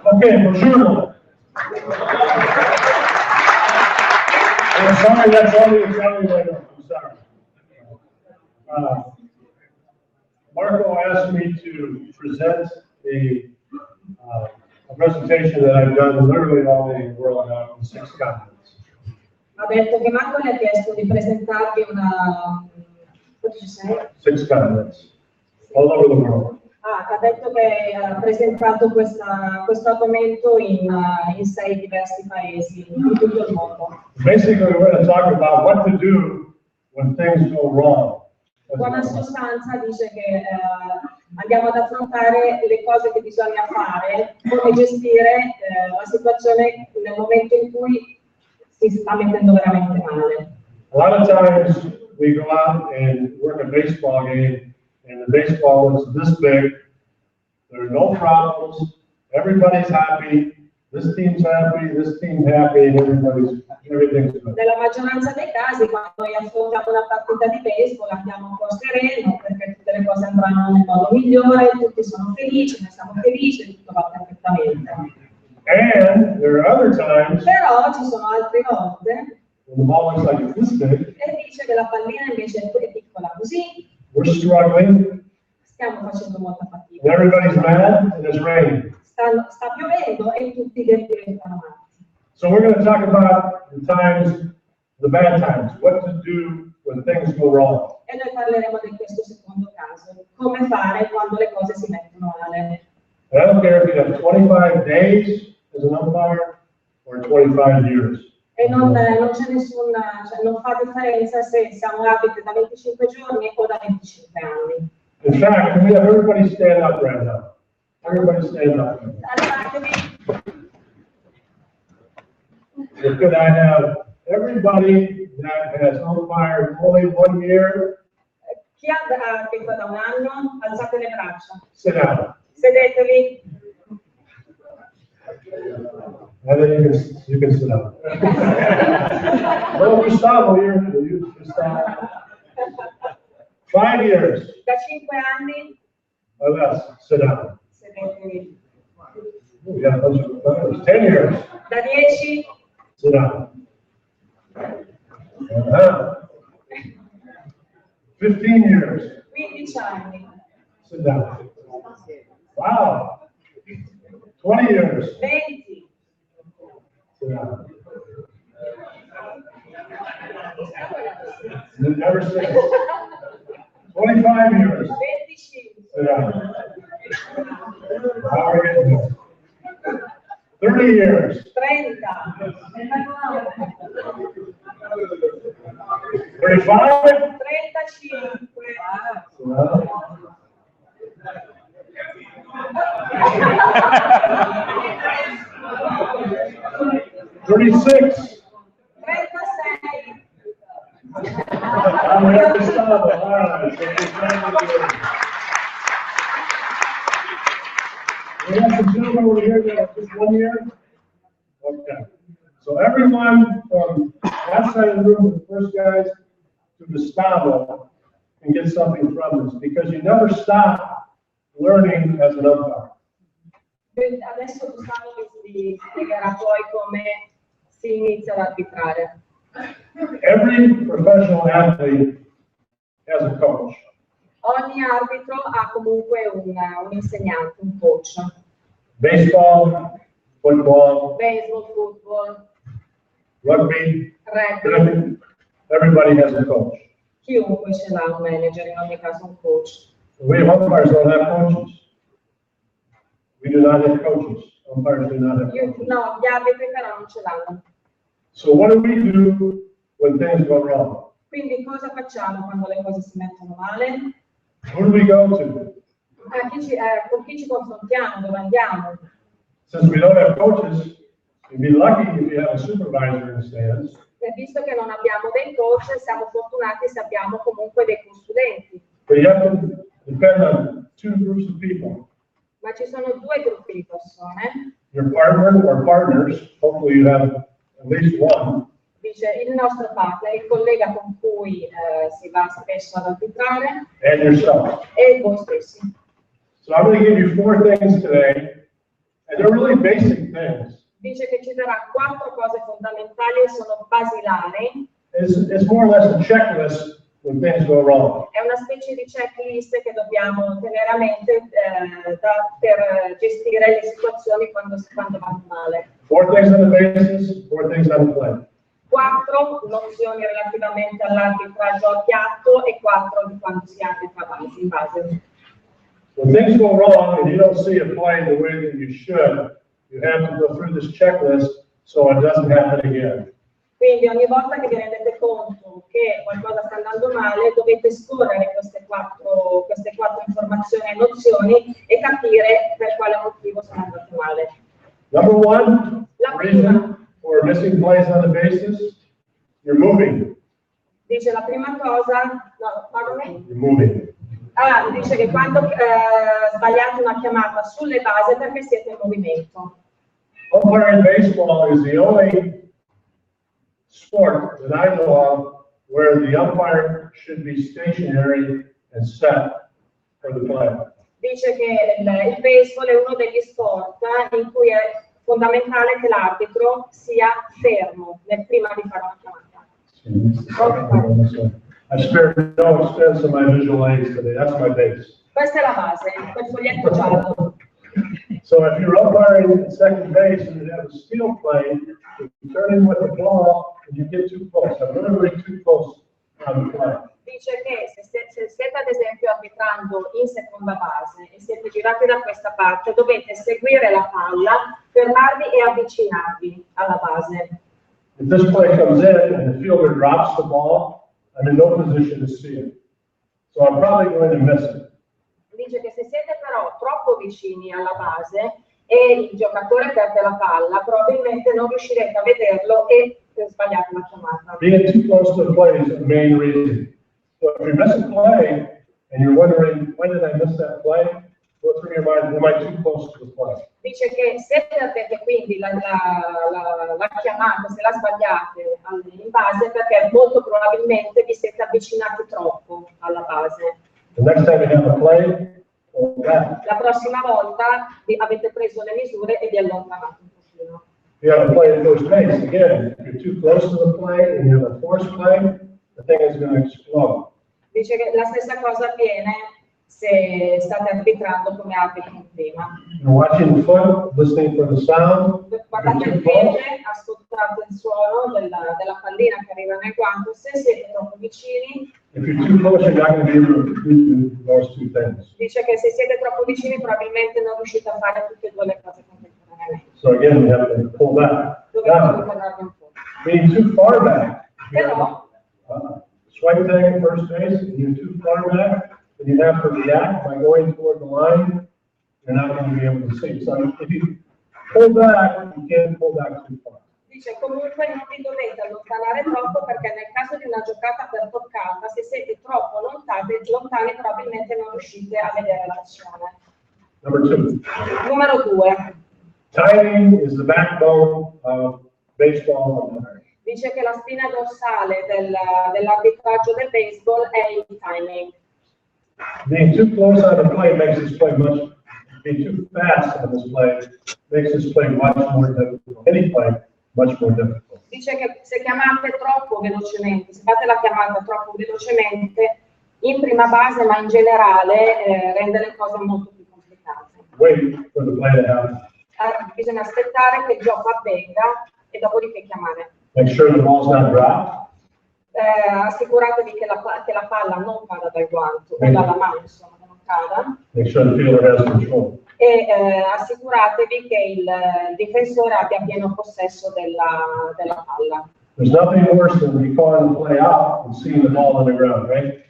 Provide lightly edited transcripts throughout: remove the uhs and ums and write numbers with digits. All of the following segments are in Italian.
Okay, buongiorno. I'm sorry, that's all the Italian I know. I'm sorry. Marco asked me to present a presentation that I've done literally all over the world now in 6 continents. Ha detto che Marco le ha chiesto di presentarvi una... What did you say? 6 continents, all over the world. Ha detto che ha presentato questo argomento in 6 diversi paesi in tutto il mondo. Basically, we're going to talk about what to do when things go wrong. Buona sostanza dice che andiamo ad affrontare le cose che bisogna fare, come gestire la situazione nel momento in cui si sta mettendo veramente male. A lot of times we go out and work a baseball game, and the baseball is this big. There are no problems. Everybody's happy. This team's happy. This team's happy, and everything's good. Nella maggioranza dei casi, quando noi affrontiamo una partita di baseball, andiamo un po' sereno perché tutte le cose andranno nel modo migliore, tutti sono felici, noi siamo felici, tutto va perfettamente. And there are other times Però ci sono altre volte when the ball looks like it's this big. e dice che la pallina invece è piccola così. We're struggling. Stiamo facendo molta fatica. And everybody's mad, and it's raining. Sta piovendo e tutti diventano matti. So we're going to talk about the times, the bad times, what to do when things go wrong. E noi parleremo di questo secondo caso, come fare quando le cose si mettono male. And I don't care if you have 25 days as an umpire or 25 years. E non c'è nessuna, cioè non fa differenza se siamo arbitri da 25 giorni o da 25 anni. In fact, can we have everybody stand up right now? Everybody stand up. Could I have everybody that has umpired only 1 year? Chi ha arbitro da un anno, alzate le braccia. Sit down. Sedetevi. And then you can sit down. Well, Gustavo, you Gustavo. 5 years. Da 5 anni. Or less, sit down. Sedetevi. Oh, yeah, those are numbers. 10 years. Da 10. Sit down. 15 years. 15 anni. Sit down. Wow. 20 years. 20. Sit down. Never sit. 25 years. 25. Sit down. How are you? 30 years. 30. 35? 35. Thirty-six. 36. I'm here to stop. All right. We have some gentlemen over here that are just 1 year. Okay. So everyone from that side of the room, the first guys to Gustavo, can get something from this because you never stop learning as an umpire. Adesso Gustavo vi spiegherà poi come si inizia ad arbitrare. Every professional athlete has a coach. Ogni arbitro ha comunque un insegnante, un coach. Baseball, football, Baseball, football, rugby, rugby. everybody has a coach. Chiunque ce l'ha un manager, in ogni caso un coach. We umpires don't have coaches. We do not have coaches. Umpires do not have coaches. No, gli arbitri però non ce l'hanno. So what do we do when things go wrong? Quindi cosa facciamo quando le cose si mettono male? Who do we go to? Con chi ci confrontiamo? Dove andiamo? Since we don't have coaches, you'd be lucky if you have a supervisor in the stands. E visto che non abbiamo dei coach, siamo fortunati se abbiamo comunque dei consulenti. But you have to depend on two groups of people. Ma ci sono due gruppi di persone. Your partner or partners, hopefully you have at least one. Dice il nostro partner, il collega con cui si va spesso ad arbitrare. And yourself. E voi stessi. So I'm going to give you 4 things today, and they're really basic things. Dice che ci darà 4 cose fondamentali e sono basilari. It's more or less a checklist when things go wrong. È una specie di checklist che dobbiamo tenere a mente per gestire le situazioni quando vanno male. 4 things on the basis, 4 things on the play. 4 nozioni relativamente all'arbitraggio a piatto e 4 di quando si arbitra in base. When things go wrong and you don't see a play the way that you should, you have to go through this checklist so it doesn't happen again. Quindi ogni volta che vi rendete conto che qualcosa sta andando male, dovete scorrere queste quattro informazioni e nozioni e capire per quale motivo sono andate male. Number 1, La reason prima, for missing plays on the basis, you're moving. dice la prima cosa, no, pardon You're moving. dice che quando sbagliate una chiamata sulle basi è perché siete in movimento. Umpiring baseball is the only sport that I know of where the umpire should be stationary and set for the play. Dice che il baseball è uno degli sport in cui è fondamentale che l'arbitro sia fermo prima di fare una chiamata. I spared no expense on my visual aids today. That's my base. Questa è la base, quel foglietto giallo. So if you're umpiring at second base and you have a steal play, you turn in with the ball and you get too close. I'm literally too close on the play. Dice che se siete ad esempio arbitrando in seconda base e siete girati da questa parte, dovete seguire la palla, fermarvi e avvicinarvi alla base. If this play comes in and the fielder drops the ball, I'm in no position to see it. So I'm probably going to miss it. Dice che se siete però troppo vicini alla base e il giocatore perde la palla, probabilmente non riuscirete a vederlo e sbagliate la chiamata. Being too close to the play is the main reason. So if you miss a play and you're wondering, when did I miss that play? Go through your mind, am I too close to the play? Dice che se perdete quindi la chiamata, se la sbagliate in base, perché molto probabilmente vi siete avvicinati troppo alla base. The next time you have a play, go back. La prossima volta avete preso le misure e vi allontanate un pochino. You have a play at first base. Again, if you're too close to the play and you have a forced play, the thing is going to explode. Dice che la stessa cosa avviene se state arbitrando come arbitro prima. You're watching the foot, listening for the sound. Guardate il piede, ascoltate il suono della pallina che arriva nel guanto. Se siete troppo vicini, If you're too close, you're not going to be able to do those two things. Dice che se siete troppo vicini probabilmente non riuscite a fare tutte e due le cose contemporaneamente. So again, we have to pull back. Dovete Now, ritornarvi un po'. being too far back, if you're Però, swipe tag at first base, and you're too far back, and you have to react by going toward the line, you're not going to be able to see. So if you pull back, you can't pull back too far. dice comunque non vi dovete allontanare troppo perché nel caso di una giocata per toccata, se siete troppo lontani probabilmente non riuscite a vedere l'azione. Number 2. Numero 2. Timing is the backbone of baseball umpire. Dice che la spina dorsale dell'arbitraggio del baseball è il timing. Being too close on the play makes this play much, being too fast on this play makes this play much more difficult. Any play, much more difficult. Dice che se chiamate troppo velocemente, se fate la chiamata troppo velocemente, in prima base, ma in generale, rende le cose molto più complicate. Wait for the play to happen. Bisogna aspettare che il gioco avvenga e dopodiché chiamare. Make sure the ball's not dropped. Assicuratevi che la palla non cada dal guanto, o dalla mano, insomma, che non cada. Make sure the fielder has control. E assicuratevi che il difensore abbia pieno possesso della palla. There's nothing worse than calling the play out and seeing the ball on the ground, right?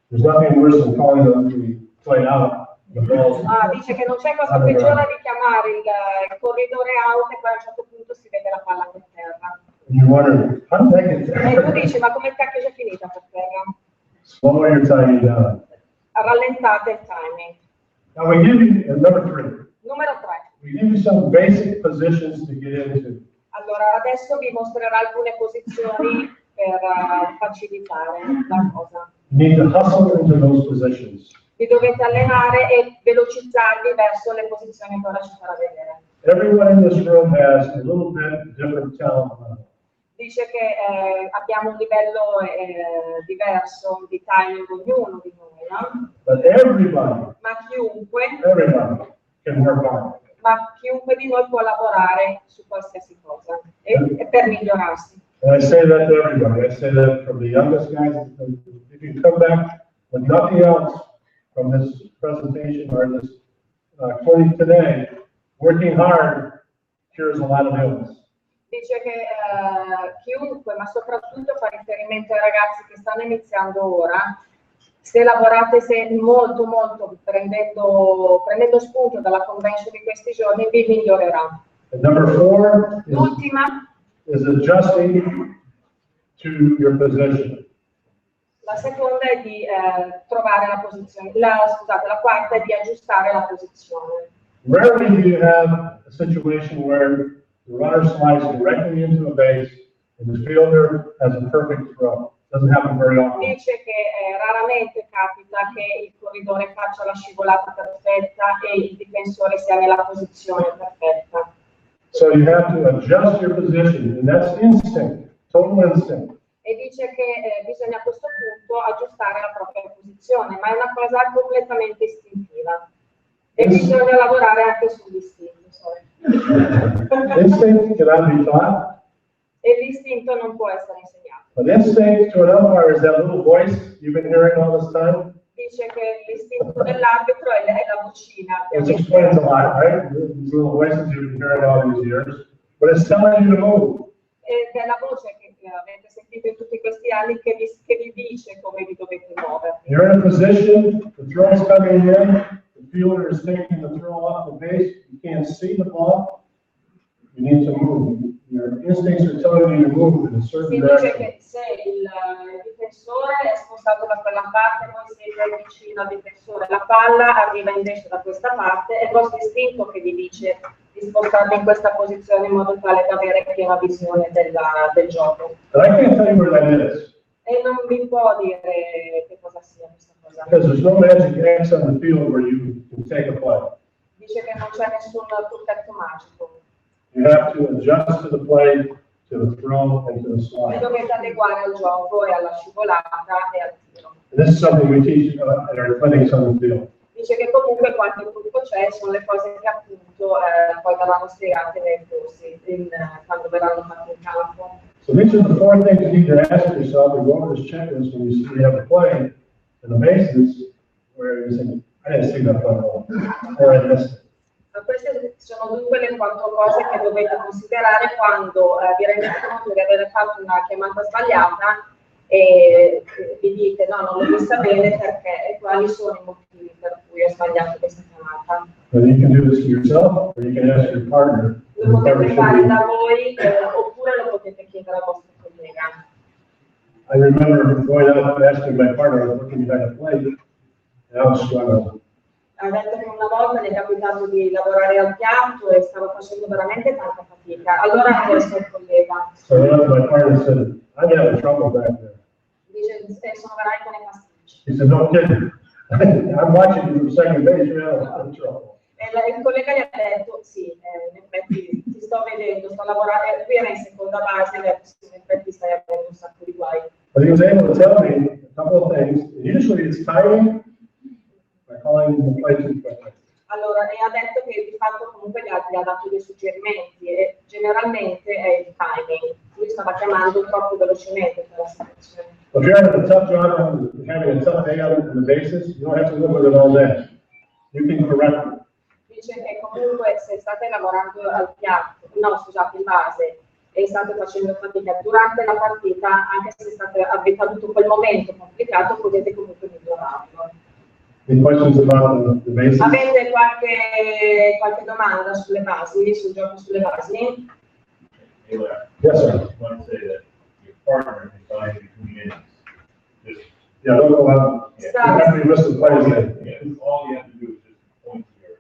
There's nothing worse than calling the play out. Dice che non c'è cosa peggiore di chiamare il corridore out e poi a un certo punto si vede la palla per terra. You wonder, how did that get E tu there? dici, ma come cacchio c'è finita per terra? Slow your timing down. Rallentate il timing. Now we give you, number 3, Numero 3. we give you some basic positions to get into. Allora, adesso vi mostrerò alcune posizioni per facilitare la cosa. You need to hustle into those positions. Vi dovete allenare e velocizzarvi verso le posizioni che ora ci farà vedere. Everyone in this room has a little bit different talent level. Dice che abbiamo un livello diverso di timing ognuno di noi, no? But everybody Ma chiunque can work hard. di noi può lavorare su qualsiasi cosa e per migliorarsi. And I say that to everybody. I say that from the youngest guys. If you come back with nothing else from this presentation or this clinic today, working hard cures a lot of ills. Dice che chiunque, ma soprattutto fa riferimento ai ragazzi che stanno iniziando ora, se lavorate molto prendendo spunto dalla convention di questi giorni, vi migliorerà. And number 4 L'ultima, is adjusting to your position. la seconda è di trovare la posizione, la quarta è di aggiustare la posizione. Rarely do you have a situation where the runner slides directly into a base and the fielder has a perfect throw. Doesn't happen very often. Dice che raramente capita che il corridore faccia la scivolata perfetta e il difensore sia nella posizione perfetta. So you have to adjust your position, and that's instinct, total instinct. E dice che bisogna a questo punto aggiustare la propria posizione, ma è una cosa completamente istintiva. E bisogna lavorare anche sull'istinto. Instinct cannot be taught. E l'istinto non può essere insegnato. But instinct to an umpire is that little voice you've been hearing all this time. Dice che l'istinto dell'arbitro è la vocina. Which explains a lot, right? These little voices you've been hearing all these years. But it's telling you to move. Ed è la voce che avete sentito in tutti questi anni che vi dice come vi dovete muovere. You're in a position, the throw is coming in, the fielder is taking the throw off the base, you can't see the ball, you need to move. Your instincts are telling you to move in a certain Si dice direction. che se il difensore è spostato da quella parte, voi siete vicino al difensore, la palla arriva invece da questa parte, è il vostro istinto che vi dice di spostarvi in questa posizione in modo tale da avere piena visione del gioco. But I can't tell you where that is. E non vi può dire che cosa sia questa cosa. Because there's no magic X on the field where you can take a play. Dice che non c'è nessun trucchetto magico. You have to adjust to the play, to the throw, and to the Vi slide. dovete adeguare al gioco e alla scivolata e al tiro. And this is something we teach at our clinics on the field. Dice che comunque qualche trucco c'è, sono le cose che appunto poi verranno spiegate nei corsi, quando verranno fatti in campo. So these are the 4 things you need to ask yourself and go over this checklist when you see you have a play in the bases where you say, I didn't see that play at all, or I missed it. Queste sono dunque le 4 cose che dovete considerare quando vi rendete conto di aver fatto una chiamata sbagliata e vi dite no, non l'ho vista bene perché e quali sono i motivi per cui ho sbagliato questa chiamata. But you can do this to yourself, or you can ask your partner. Lo potete fare da voi oppure lo potete chiedere al vostro collega. I remember going out and asking my partner, I was looking behind a plate, and I was struggling. Ha detto che una volta mi è capitato di lavorare al piatto e stavo facendo veramente tanta fatica. Allora ho chiesto al collega. So I went up to my partner and said, I'm having trouble back there. Dice, sono veramente nei pasticci. He said, no kidding. I'm watching you from second base, you're having a lot of trouble. E il collega gli ha detto, sì, in effetti ti sto vedendo, sto lavorando, qui era in seconda base, gli ha detto, sì, in effetti stai avendo un sacco di guai. But he was able to tell me a couple of things. Usually it's timing by calling the play too quickly. Allora, e ha detto che di fatto comunque gli ha dato dei suggerimenti e generalmente è il timing. Lui stava chiamando troppo velocemente per la situazione. If you're having a tough job, having a tough day on the basis, you don't have to live with it all day. You can correct it. Dice che comunque se state lavorando al piatto, no scusate, in base, e state facendo fatica durante la partita, anche se avete avuto quel momento complicato, potete comunque migliorarlo. Any questions about the basis? Avete qualche domanda sulle basi, sul gioco sulle basi? Yes, sir. I want to say that your partner can buy between innings. Just, Yeah, don't go out. You have to list the players in. yeah, all you have to do is just point to your.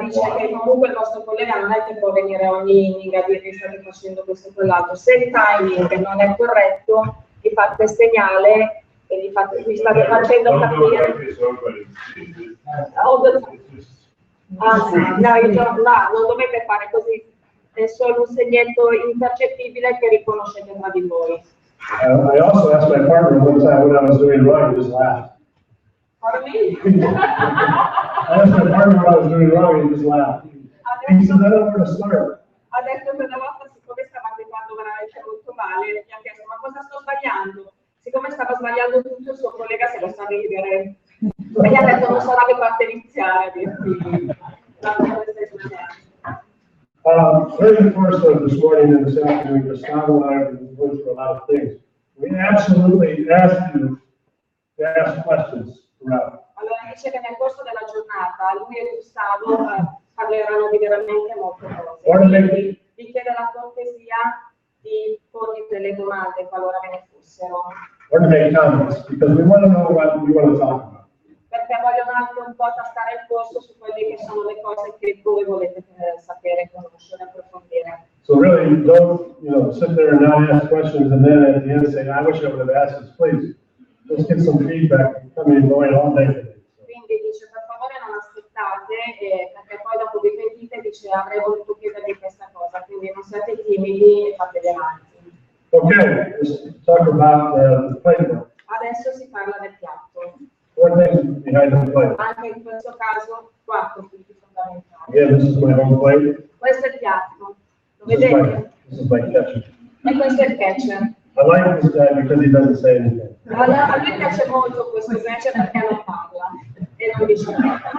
Dice che comunque il vostro collega non è che può venire ogni inning a dirvi state facendo questo o quell'altro. Se il timing non è corretto, vi fate segnale e vi state facendo Don't do it capire. like this, everybody sees it. Non dovete fare così, è solo un segnetto impercettibile che riconoscete tra di voi. I also asked my partner one time what I was doing wrong, he just laughed. Pardon me? I asked my partner what I was doing wrong, he just laughed. He said, I don't know where to start. Ha detto che una volta, siccome stava arrivando veramente molto male, gli ha chiesto ma cosa sto sbagliando? Siccome stava sbagliando tutto, il suo collega se lo sa ridere. E gli ha detto non so da che parte iniziare a dirti. During the course of this morning and this afternoon, Gustavo and I have been going through a lot of things. We absolutely ask you to ask questions throughout. Allora dice che nel corso della giornata lui e Gustavo parleranno di veramente molte cose. Quindi vi chiedo la cortesia di porgli delle domande qualora ve ne fossero. Or to make comments, because we want to know what you want to talk about. Perché vogliono anche un po' tastare il polso su quelle che sono le cose che voi volete sapere, conoscere, approfondire. So really, don't, sit there and not ask questions and then at the end say, I wish I would have asked this, please. Just get some feedback coming and going all day today. Quindi dice, per favore non aspettate, perché poi dopo vi pentite dice, avrei voluto chiedervi questa cosa, quindi non siate timidi e fatevi avanti. Okay, let's talk about the playbook. Adesso si parla del piatto. 4 things behind the plate. Anche in questo caso 4 punti fondamentali. Again, this is my home plate. Questo è il piatto, lo vedete? This is my catcher. E questo è il catcher. I like this guy because he doesn't say anything. Allora, a me piace molto questo catcher perché non parla e non dice niente.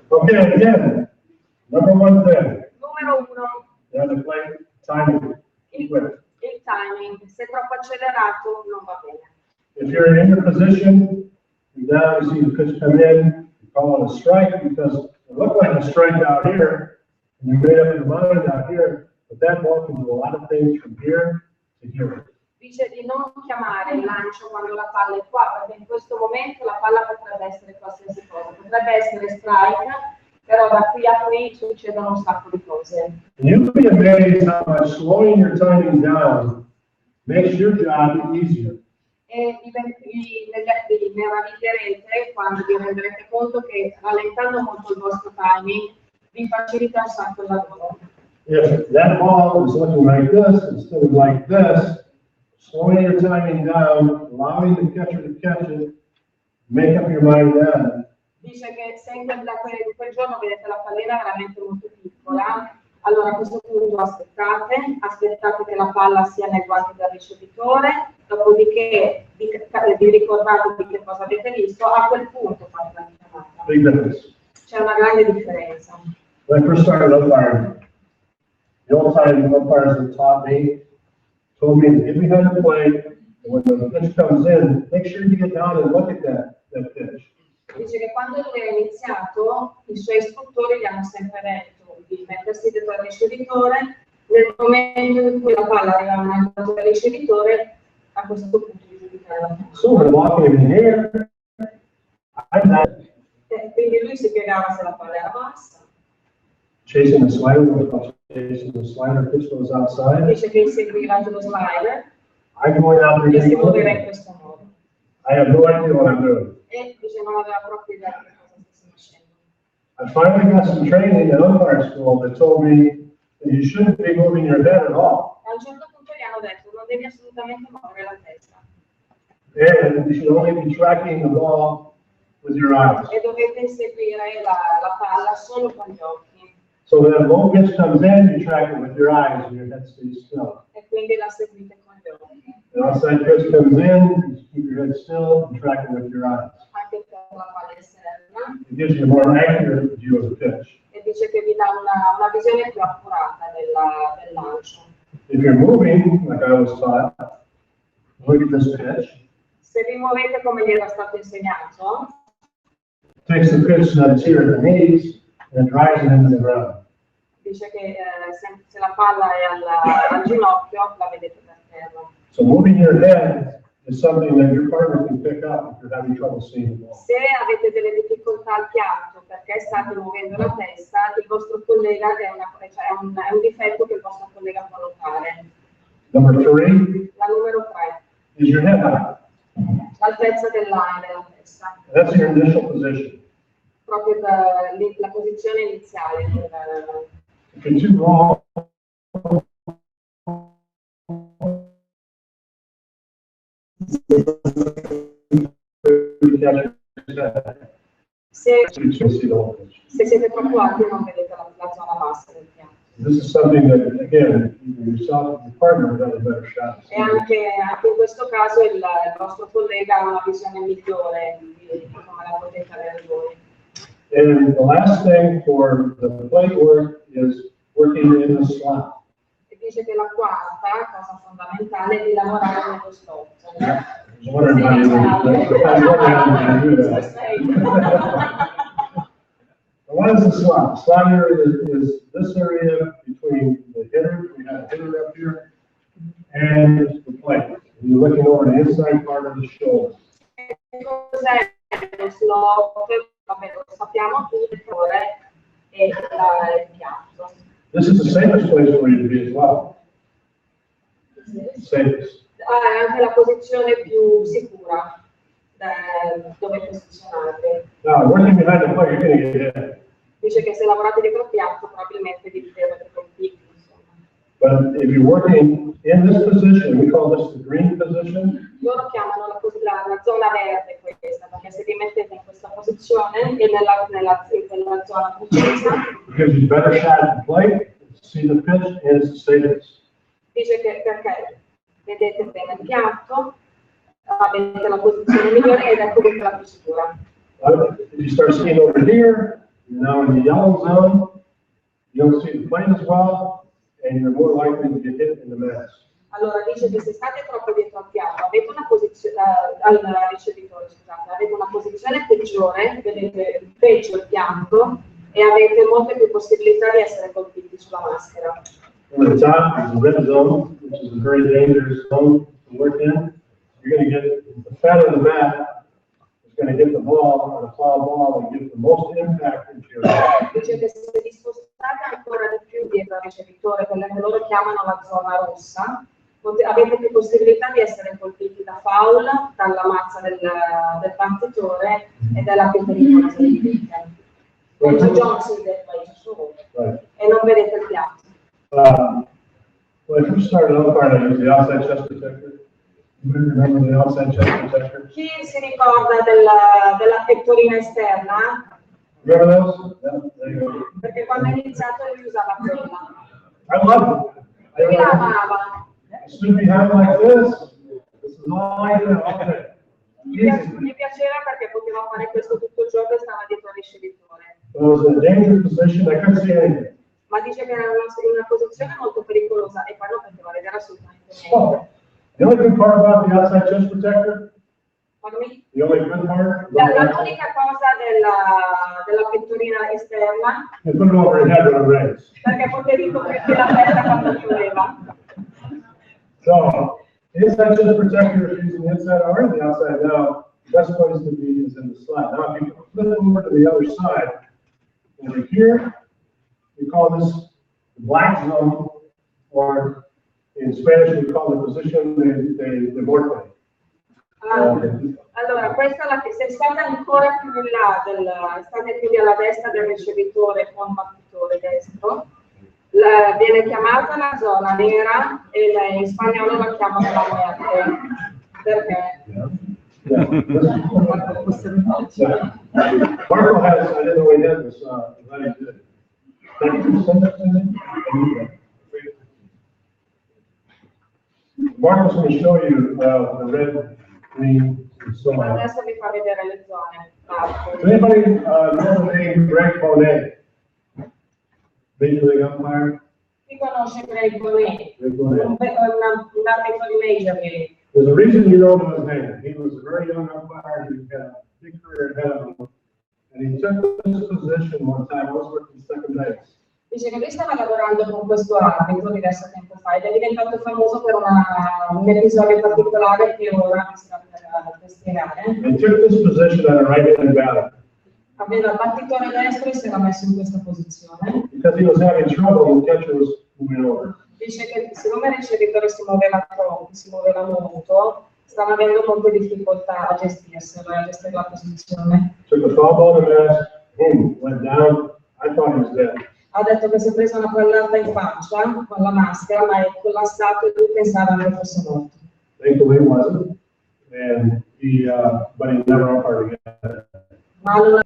Okay, again, number 1 thing. Numero 1, Behind the plate, timing. il timing. Se è troppo accelerato non va bene. If you're in your position, you now you see the pitch come in, you call it a strike because it looked like a strike out here, and you made up your mind out here, but that ball can do a lot of things from here to here. Dice di non chiamare il lancio quando la palla è qua, perché in questo momento la palla potrebbe essere qualsiasi cosa, potrebbe essere strike, però da qui a qui succedono un sacco di cose. And you'll be amazed how much slowing your timing down makes your job easier. E vi meraviglierete quando vi renderete conto che rallentando molto il vostro timing vi facilita un sacco il lavoro. If that ball is looking like this instead of like this, slowing your timing down, allowing the catcher to catch it, make up your mind then. Dice che se in quel giorno vedete la pallina veramente molto piccola, Allora a questo punto aspettate che la palla sia nei guanti del ricevitore, dopodiché vi ricordate di che cosa avete visto, a quel punto fate la chiamata. Big difference. C'è una grande differenza. When I first started umpiring, the old-time umpires that taught me told me to get behind the plate, and when the pitch comes in, make sure you get down and look at that pitch. Dice che quando lui ha iniziato, i suoi istruttori gli hanno sempre detto di mettersi dietro il ricevitore, nel momento in cui la palla arriva nel guanto del ricevitore, a questo punto di giudicare la palla. So when walking in here, I'm not Quindi lui si piegava se la palla era bassa. chasing the slider, chasing the slider, pitch goes outside. Dice che inseguiva anche lo slider I'm going out there. e si muoveva in questo modo. I have no idea what I'm doing. E dice non aveva proprio idea di cosa stesse facendo. I finally got some training at umpire school that told me that you shouldn't be moving your head at all. A un certo punto gli hanno detto non devi assolutamente muovere la testa. And you should only be tracking the ball with your eyes. E dovete inseguire la palla solo con gli occhi. So when that low pitch comes in, you track it with your eyes and your head stays still. E quindi la seguite con gli occhi. The outside pitch comes in, you keep your head still and track it with your eyes. Anche per la palla esterna. It gives you a more accurate view of the pitch. E dice che vi dà una visione più accurata del lancio. If you're moving, like I was taught, look at this pitch. Se vi muovete come gli era stato insegnato, Takes the pitch that's here at the knees and drives it into the ground. dice che se la palla è al ginocchio la vedete per terra. So moving your head is something that your partner can pick up if you're having trouble seeing the ball. Se avete delle difficoltà al piatto perché state muovendo la testa, il vostro collega è un difetto che il vostro collega può notare. Number 3 La numero 3, is your head height. l'altezza della testa, That's your initial position. proprio la posizione iniziale. If you're too long, Se siete troppo alti non vedete la zona bassa del piatto. this is something that, again, either yourself or your partner would have a better shot. E anche in questo caso il vostro collega ha una visione migliore di come la potete avere voi. And the last thing for the plate work is working in the slot. E dice che la quarta cosa fondamentale è di lavorare nello slot. I was wondering how you do that. What is the slot? Slot area is this area between the hitter, we have a hitter up here, and the plate. And you're looking over the inside part of the shoulder. Cos'è lo slot? Vabbè, lo sappiamo tutti, e il piatto. This is the safest place for you to be as well. Safest. È anche la posizione più sicura dove posizionarvi. Now, working behind the plate, you're going to get hit. Dice che se lavorate dietro il piatto probabilmente vi vedrete colpiti. But if you're working in this position, we call this the green position. Loro chiamano la zona verde questa, perché se vi mettete in questa posizione e nella zona precisa, Because you better shot at the plate, see the pitch, and it's the safest. dice che perché vedete bene il piatto, avete la posizione migliore ed è comunque la più sicura. But if you start seeing over here, you're now in the yellow zone, you don't see the plate as well, and you're more likely to get hit in the mass. Allora dice che se state troppo dietro al piatto, avete una posizione al ricevitore, scusate, avete una posizione peggiore, vedete peggio il piatto e avete molte più possibilità di essere colpiti sulla maschera. On the top is the red zone, which is a very dangerous zone to work in. You're going to get the fat of the mat is going to hit the ball on a foul ball and get the most impact into your ball. Dice che se vi spostate ancora di più dietro al ricevitore, quella che loro chiamano la zona rossa, avete più possibilità di essere colpiti da foul, dalla mazza del battitore e dalla più pericolosa di vita. Peggio Johnson del paese solo. E non vedete il piatto. When I first started umpiring, I used the outside chest protector. You remember the outside chest protector? Chi si ricorda della pettorina esterna? Remember those? Yeah, there you go. Perché quando ho iniziato lui usava quella. I love it. Lui la amava. I stood behind like this. This is all I did all day. Gli piaceva perché poteva fare questo tutto il giorno e stava dietro al ricevitore. I was in a dangerous position. I couldn't see anything. Ma dice che era in una posizione molto pericolosa e poi non poteva vedere assolutamente niente. Oh, the only good part about the outside chest protector, Pardon? the only good part, L'unica cosa della pettorina esterna, you put it over your head when it rains. perché potevi coprirti la testa quando pioveva. So, the inside chest protector is using the inside or the outside now. The best place to be is in the slide. Now, if you flip over to the other side, over here, we call this the black zone, or in Spanish we call the position de morte. Allora, questa se state ancora più in là, state più alla destra del ricevitore con battitore destro, viene chiamata la zona nera e in spagnolo la chiamano la muerte. Perché? Marco has, I didn't know he had this, glad he did. Marco's going to show you the red, green, and so on. Adesso vi fa vedere le zone. Does anybody know the name Greg Bonet? Major League umpire? Chi conosce Greg Bonet? Un arbitro di Major League. There's a reason you know his name. He was a very young umpire. He had a big career ahead of him. And he took this position one time. I was working second base. Dice che lui stava lavorando con questo arbitro diverso tempo fa ed è diventato famoso per un episodio particolare che ora mi sta per spiegare. He took this position at a right-handed batter. Aveva il battitore destro e si era messo in questa posizione. Because he was having trouble, the catcher was moving over. Dice che siccome il ricevitore si muoveva troppo, si muoveva molto, stava avendo molte difficoltà a gestirselo, a gestire la posizione. Took the foul ball to the match, boom, went down. I thought he was dead. Ha detto che si è presa una pallata in faccia con la maschera, ma è collassato e lui pensava che fosse morto. Thankfully he wasn't, and but he never umpired again. Ma non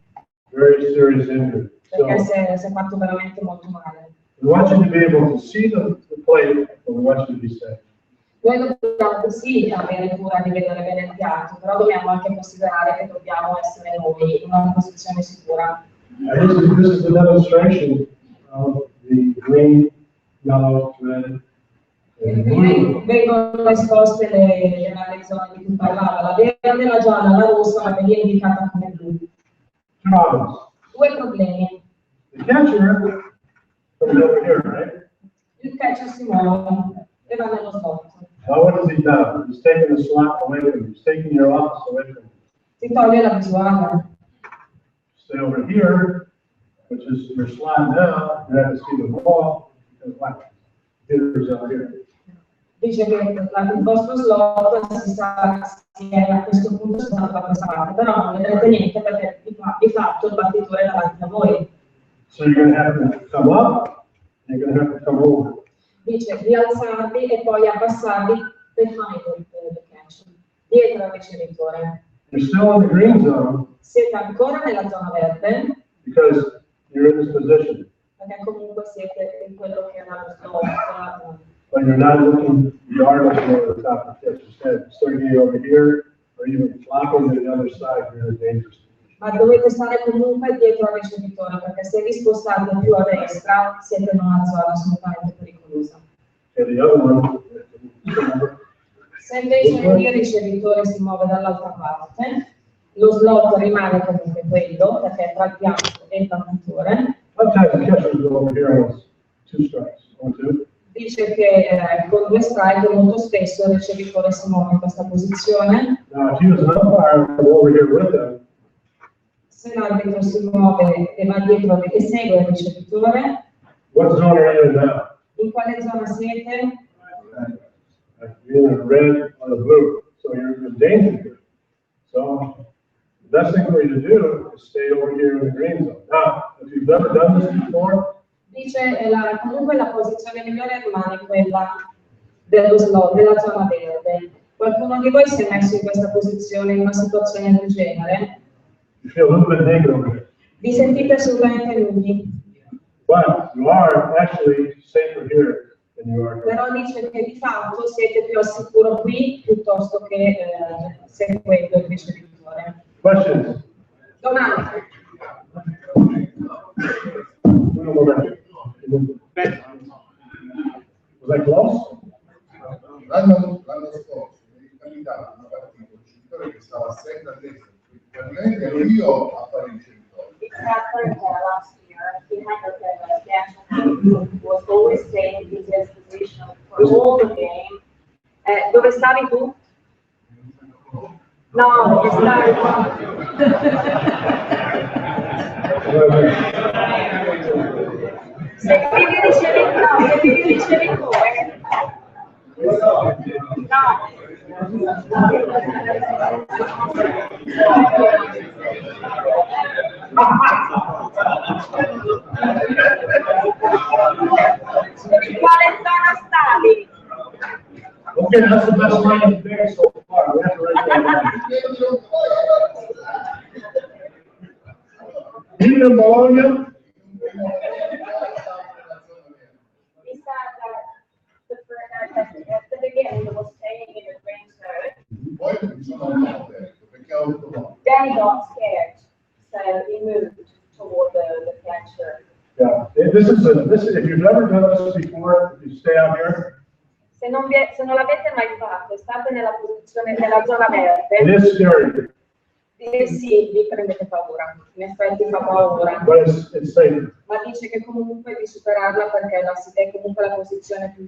Very serious injury. perché So si è fatto veramente molto male. we want you to be able to see the plate, but we want you to be safe. Noi dobbiamo sì avere cura di vedere bene il piatto, però dobbiamo anche considerare che dobbiamo essere noi in una posizione sicura. This is a demonstration of the green, yellow, red, and blue. Vengono esposte le varie zone di cui parlava, la verde, la gialla, la rossa, la viene indicata come blu. Problems. Due problemi. The catcher comes over here, right? Il catcher si muove e va nello slot. Now what has he done? He's taken the slot away from you. He's taking your office away from you. Si toglie la visuale. Stay over here, which is your slot now. You have to see the ball. Because what? Hitters out here. Dice che il vostro slot si è a questo punto stato da questa parte, però non vedrete niente perché di fatto il battitore è davanti a voi. So you're going to have to come up. You're going to have to come over. Dice di alzarvi e poi abbassarvi behind the catch, dietro al ricevitore. You're still in the green zone Siete ancora nella zona verde, because you're in this position. perché comunque siete in quello che è una slot. But you're not looking regardless of the top of the pitch. Instead, starting over here or even flopping to the other side, you're in a dangerous position. Ma dovete stare comunque dietro al ricevitore, perché se vi spostate più a destra siete in una zona assolutamente pericolosa. And the other one, Se invece il ricevitore si muove dall'altra parte, lo slot rimane comunque quello, perché è tra il piatto e il battitore. sometimes the catchers go over here on 2 strikes. 1, 2. Dice che con 2 strike molto spesso il ricevitore si muove in questa posizione. Now, if he was an umpire, I'd go over here with him. Se l'arbitro si muove e va dietro e segue il ricevitore, What zone are you in now? in quale zona siete? You're in the red or the blue, so you're in danger here. So the best thing for you to do is stay over here in the green zone. Now, if you've never done this before, Dice comunque la posizione migliore rimane quella dello slot, della zona verde. Qualcuno di voi si è messo in questa posizione in una situazione del genere? you feel a little bit naked over here. Vi sentite assolutamente nudi? But you are actually safer here than you are here. Però dice che di fatto siete più al sicuro qui piuttosto che seguendo il ricevitore. Questions? Domande? Was I close? L'anno scorso mi è capitato una partita, un ricevitore che stava sempre a destra, praticamente ero io a fare il ricevitore. Exactly, last year, behind the national was always staying in his position for all the game. Dove stavi tu? No, dove stavi? Seguivi il ricevitore? No, seguivi il ricevitore? No. In quale zona stavi? Okay, that's the best line there so far. We have to write that down. Even in Bologna? He said that at the beginning he was staying in the green zone. Poi mi sono accorto perché ho avuto no. Then he got scared, so he moved toward the catcher. Yeah, this is, if you've never done this before, if you stay out here, Se non l'avete mai fatto, state nella posizione nella zona verde, it is scary, sì, vi prendete paura, in effetti fa paura, but it's safe. ma dice che comunque di superarla perché è comunque la posizione più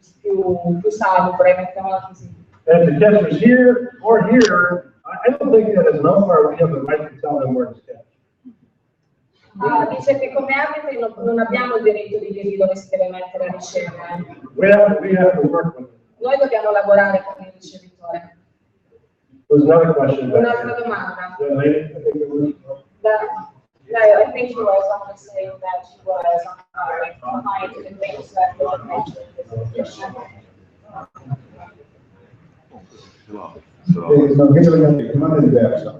salubre, mettiamola così. And if the catcher's here or here, I don't think that as an umpire, we have the right to tell them where to catch. Dice che come arbitri non abbiamo il diritto di dirgli dove si deve mettere a ricevere. We have to work with it. Noi dobbiamo lavorare con il ricevitore. There's another question. Un'altra domanda. Yeah, lady, I think it was. No, I think she was only saying that she was applying to the things that were mentioned in this position. Invece la domanda è diversa.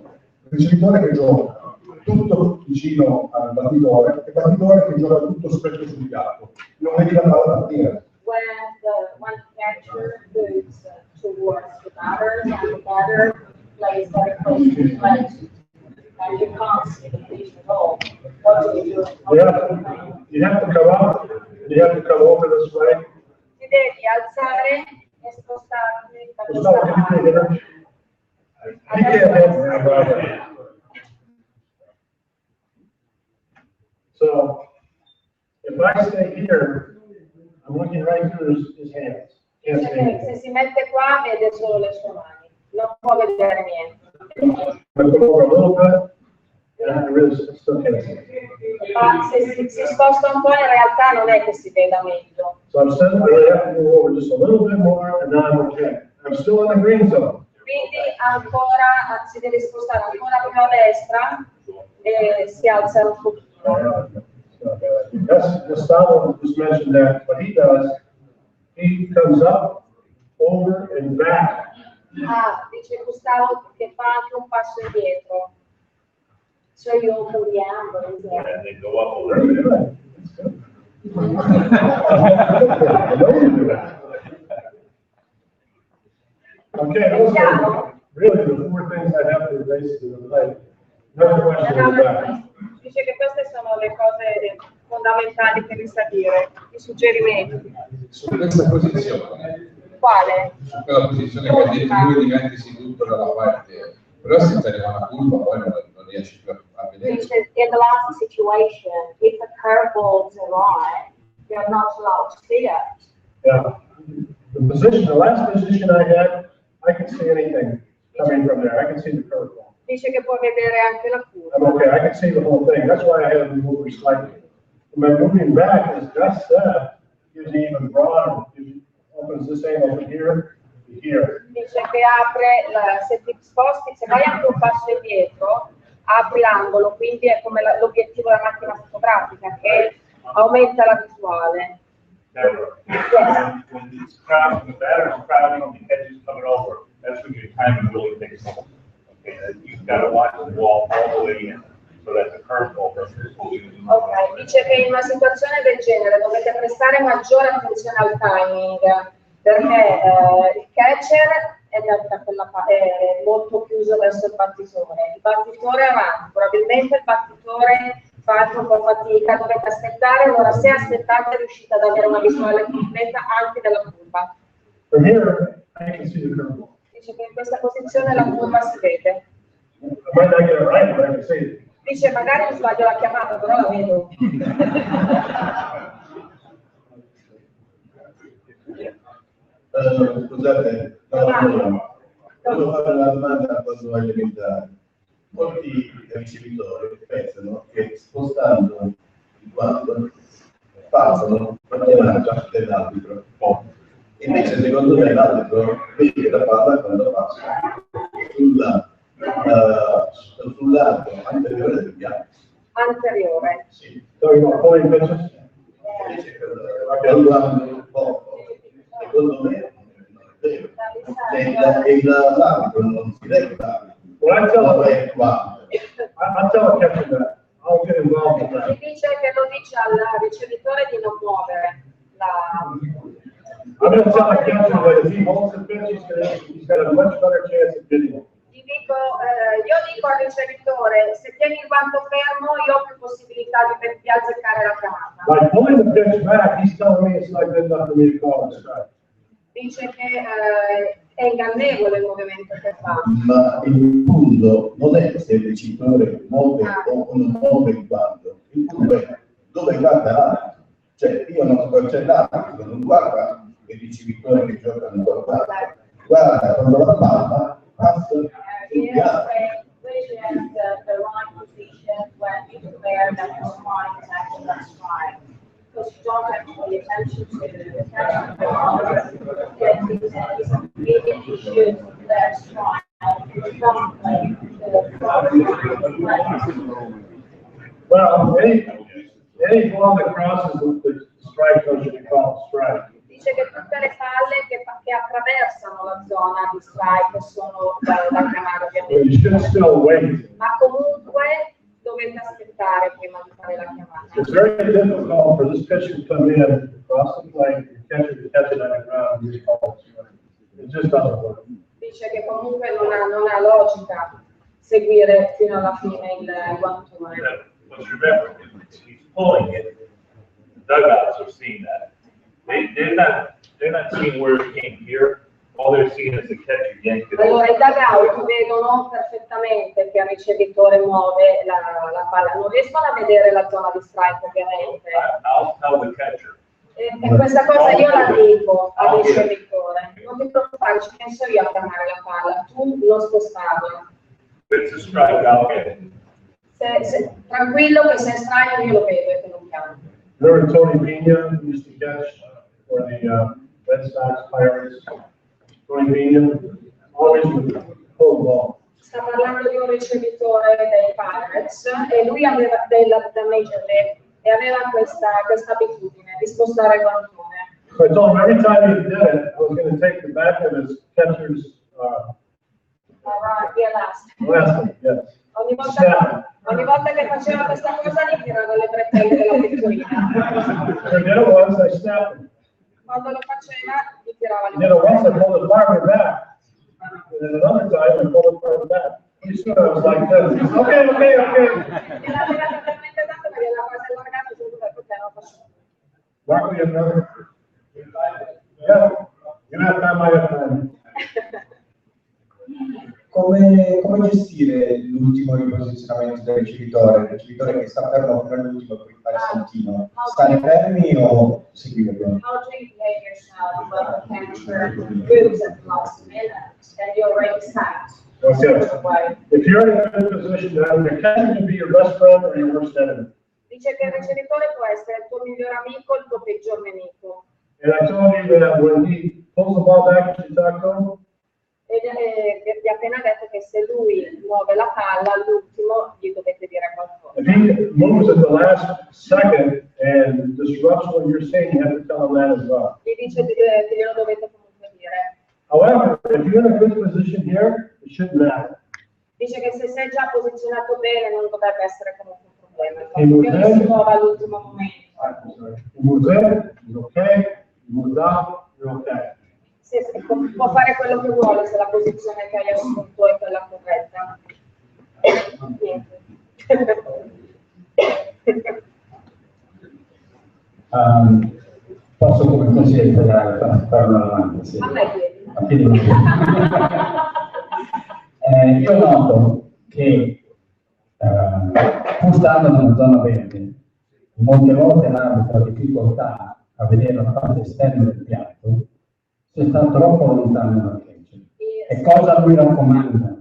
Il ricevitore che gioca tutto vicino al battitore, e il battitore che gioca tutto spesso sul campo. Non vedi la palla partire. When the catcher moves towards the batter and the batter plays very close to the plate, and you can't see the pitch at all, what do you do? You have to come up, and you have to come over this way. Ti devi alzare e spostarti da It's questa not parte. anything. You can't have it. So, if I stay here, I'm looking right through his hands. Can't Dice see che anything. se si mette qua vede solo le sue mani, non può vedere niente. I go over a little bit, and I really still can't see. Ma se si sposta un po' in realtà non è che si veda meglio. So I'm still, I really have to go over just a little bit more, and then I'm okay. I'm still in the green zone. Quindi ancora si deve spostare ancora più a destra e si alza un pochino. Yes, Gustavo just mentioned that, what he does, he comes up, over and back. Dice Gustavo che fa anche un passo indietro. So you open the amber, And they go up a Very little bit. good. I know you do that. Okay, those are really the four things I have to raise to the plate. Another question in the back. Dice che queste sono le cose fondamentali che mi sa dire, i suggerimenti. Su questa posizione, Quale? su quella posizione che ha detto lui diventi seduto dalla parte, però se ti arriva una curva poi non riesci più a vedere. Which is in the last situation, if the curveballs arrive, you're not allowed to see it. Yeah, the last position I had, I could see anything coming from there. I could see the curveball. Dice che può vedere anche la I'm curva. okay, I can see the whole thing. That's why I had to move it slightly. And by moving back, as Gus said, gives you even broader. It opens this angle from here to here. Dice che apre, se ti sposti, se vai anche un passo indietro, apri l'angolo, quindi è come l'obiettivo della macchina fotografica che aumenta la visuale. Never. When it's crowding, the batter's crowding, the catcher's coming over, that's when your timing really takes off. Okay, you've got to watch the ball all the way in, so that the curveball doesn't pull you. Ok, Dice che in una situazione del genere dovete prestare maggiore attenzione al timing, perché il catcher è è molto chiuso verso il battitore è avanti, probabilmente il battitore fa anche un po' fatica, dovete aspettare, allora se aspettate riuscite ad avere una visuale completa anche della curva. From here, I can see the curveball. Dice che in questa posizione la curva si vede. I might not get it right, but I can see it. Dice magari mi sbaglio la chiamata, però la vedo. Scusate, volevo fare una domanda quando vai a elementare. Molti ricevitori pensano che spostando il guanto passano la giacca dell'arbitro. Invece secondo me l'arbitro vede la palla quando passa sul lato anteriore del piano. Anteriore. Sì. So you want pulling pitches? Invece per guardo un po', secondo me l'arbitro non si deve dare. Well, Guardo. I tell a catcher that. I'll get involved in Mi that. dice che lo dice al ricevitore di non muovere la... I'm going to tell a catcher that if he holds the pitch, he's got a much better chance of getting it. Io dico al ricevitore, se tieni il guanto fermo, io ho più possibilità di azzeccare la chiamata. By pulling the pitch back, he's telling me it's not good enough for me to call it strike. Dice che è ingannevole il movimento che fa. Ma il punto non è se il ricevitore muove o non muove il guanto, il punto è dove guarda l'arbitro. Cioè io non sto l'arbitro, non guarda il ricevitore che gioca nel guarda quando la palla passa sul piano. The right position when you declare that the strike is actually a strike. Because you don't have to pay attention to the catch the immediately should declare strike. You don't play Well, any ball that crosses the strike zone should be called strike. Dice che tutte le palle che attraversano la zona di strike sono da chiamare But ovviamente. you should still wait. Ma comunque dovete aspettare prima di fare la chiamata. It's very difficult for this pitch to come in across the plate, the catcher to catch it on the ground, and just call it strike. It just doesn't work. Dice che comunque non ha logica seguire fino alla fine il guantone. But remember, he's pulling it, the dugouts are seeing that. They're not seeing where it came here, all they're seeing is the catcher yanked it. Allora i dugout vedono perfettamente che il ricevitore muove la palla, non riescono a vedere la zona di strike ovviamente. I'll tell the catcher. E questa cosa io la dico al ricevitore, non ti preoccupare, ci penso io a chiamare la palla, tu non spostarla. If it's a strike, I'll get it. Tranquillo che se è strike io lo vedo e te lo chiamo. Remember Tony Pena used to catch for the Red Sox Pirates? Tony Pena, always with the full ball. Sta parlando di un ricevitore dei Pirates e lui aveva della Major League e aveva questa abitudine di spostare il guantone. So I told him every time he did it, I was going to take the back of his catcher's Via last. elastic, yes. Ogni volta che faceva questa cosa gli tirava le bretelle della pettorina. So the other ones, I snapped him. Quando lo faceva gli tirava You le know, once I bretelle. pulled his barber back, and then another time I pulled his barber back. Pretty soon I was like this. Okay. E l'aveva talmente tanto che la cosa allargata e tutto perché non faceva. Marco, you have another? Yeah. You have time, I have time. Come gestire l'ultimo riposizionamento del ricevitore? Il ricevitore che sta fermo fino all'ultimo e poi fa il saltino. Stare fermi o seguirlo? How do you play yourself when the catcher moves at the last minute and you're already set? Okay. If you're in a good position, the catcher can be your best friend or your worst enemy. Dice che il ricevitore può essere il tuo miglior amico o il tuo peggior nemico. And I told you that when he pulls the ball back, you talk to him. E vi ha appena detto che se lui muove la palla all'ultimo gli dovete dire qualcosa. If he moves at the last second and disrupts what you're saying, you have to tell him that as well. Gli dice che glielo dovete comunque dire. However, if you're in a good position here, it shouldn't matter. Dice che se sei già posizionato bene non dovrebbe essere comunque un problema. He moves che si in. muova all'ultimo momento. He moves in, he's okay. He moves out, you're okay. Sì, sì, può fare quello che vuole se la posizione che hai assunto è quella corretta. Niente. Posso come consiglio fare una domanda? Sì. A me chiedi. Io noto che pur stando in una zona verde, molte volte l'arbitro ha difficoltà a vedere la parte esterna del piatto se sta troppo lontano dal catcher. E cosa lui raccomanda?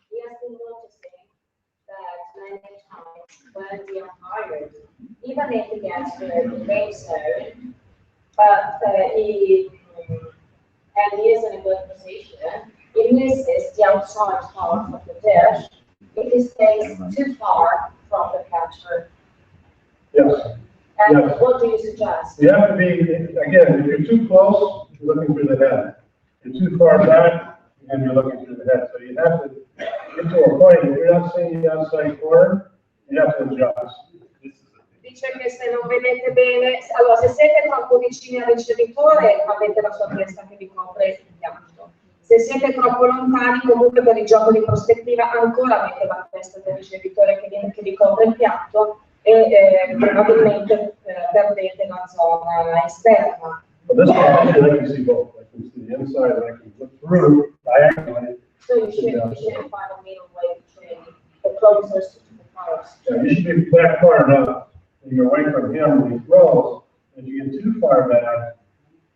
He has been noticing that many times when the umpires, even if he gets to the game zone, but he is in a good position, he misses the outside part of the dish if he stays too far from the catcher. Yes. And Yes. what do you suggest? You have to be, again, if you're too close, you're looking through the head. If you're too far back, and you're looking through the head. So you have to get to a point, if you're not seeing the outside corner, you have to adjust. Dice che se non vedete bene, allora se siete troppo vicini al ricevitore avete la sua testa che vi copre il piatto. Se siete troppo lontani, comunque per il gioco di prospettiva ancora avete la testa del ricevitore che vi copre il piatto e probabilmente perdete la zona esterna. But this one, actually, I can see both. I can see the inside, and I can look through diagonally. So you should find a middle way between the closest to the first. Yeah, you should be back far enough, and you're away from him when he throws. If you get too far back,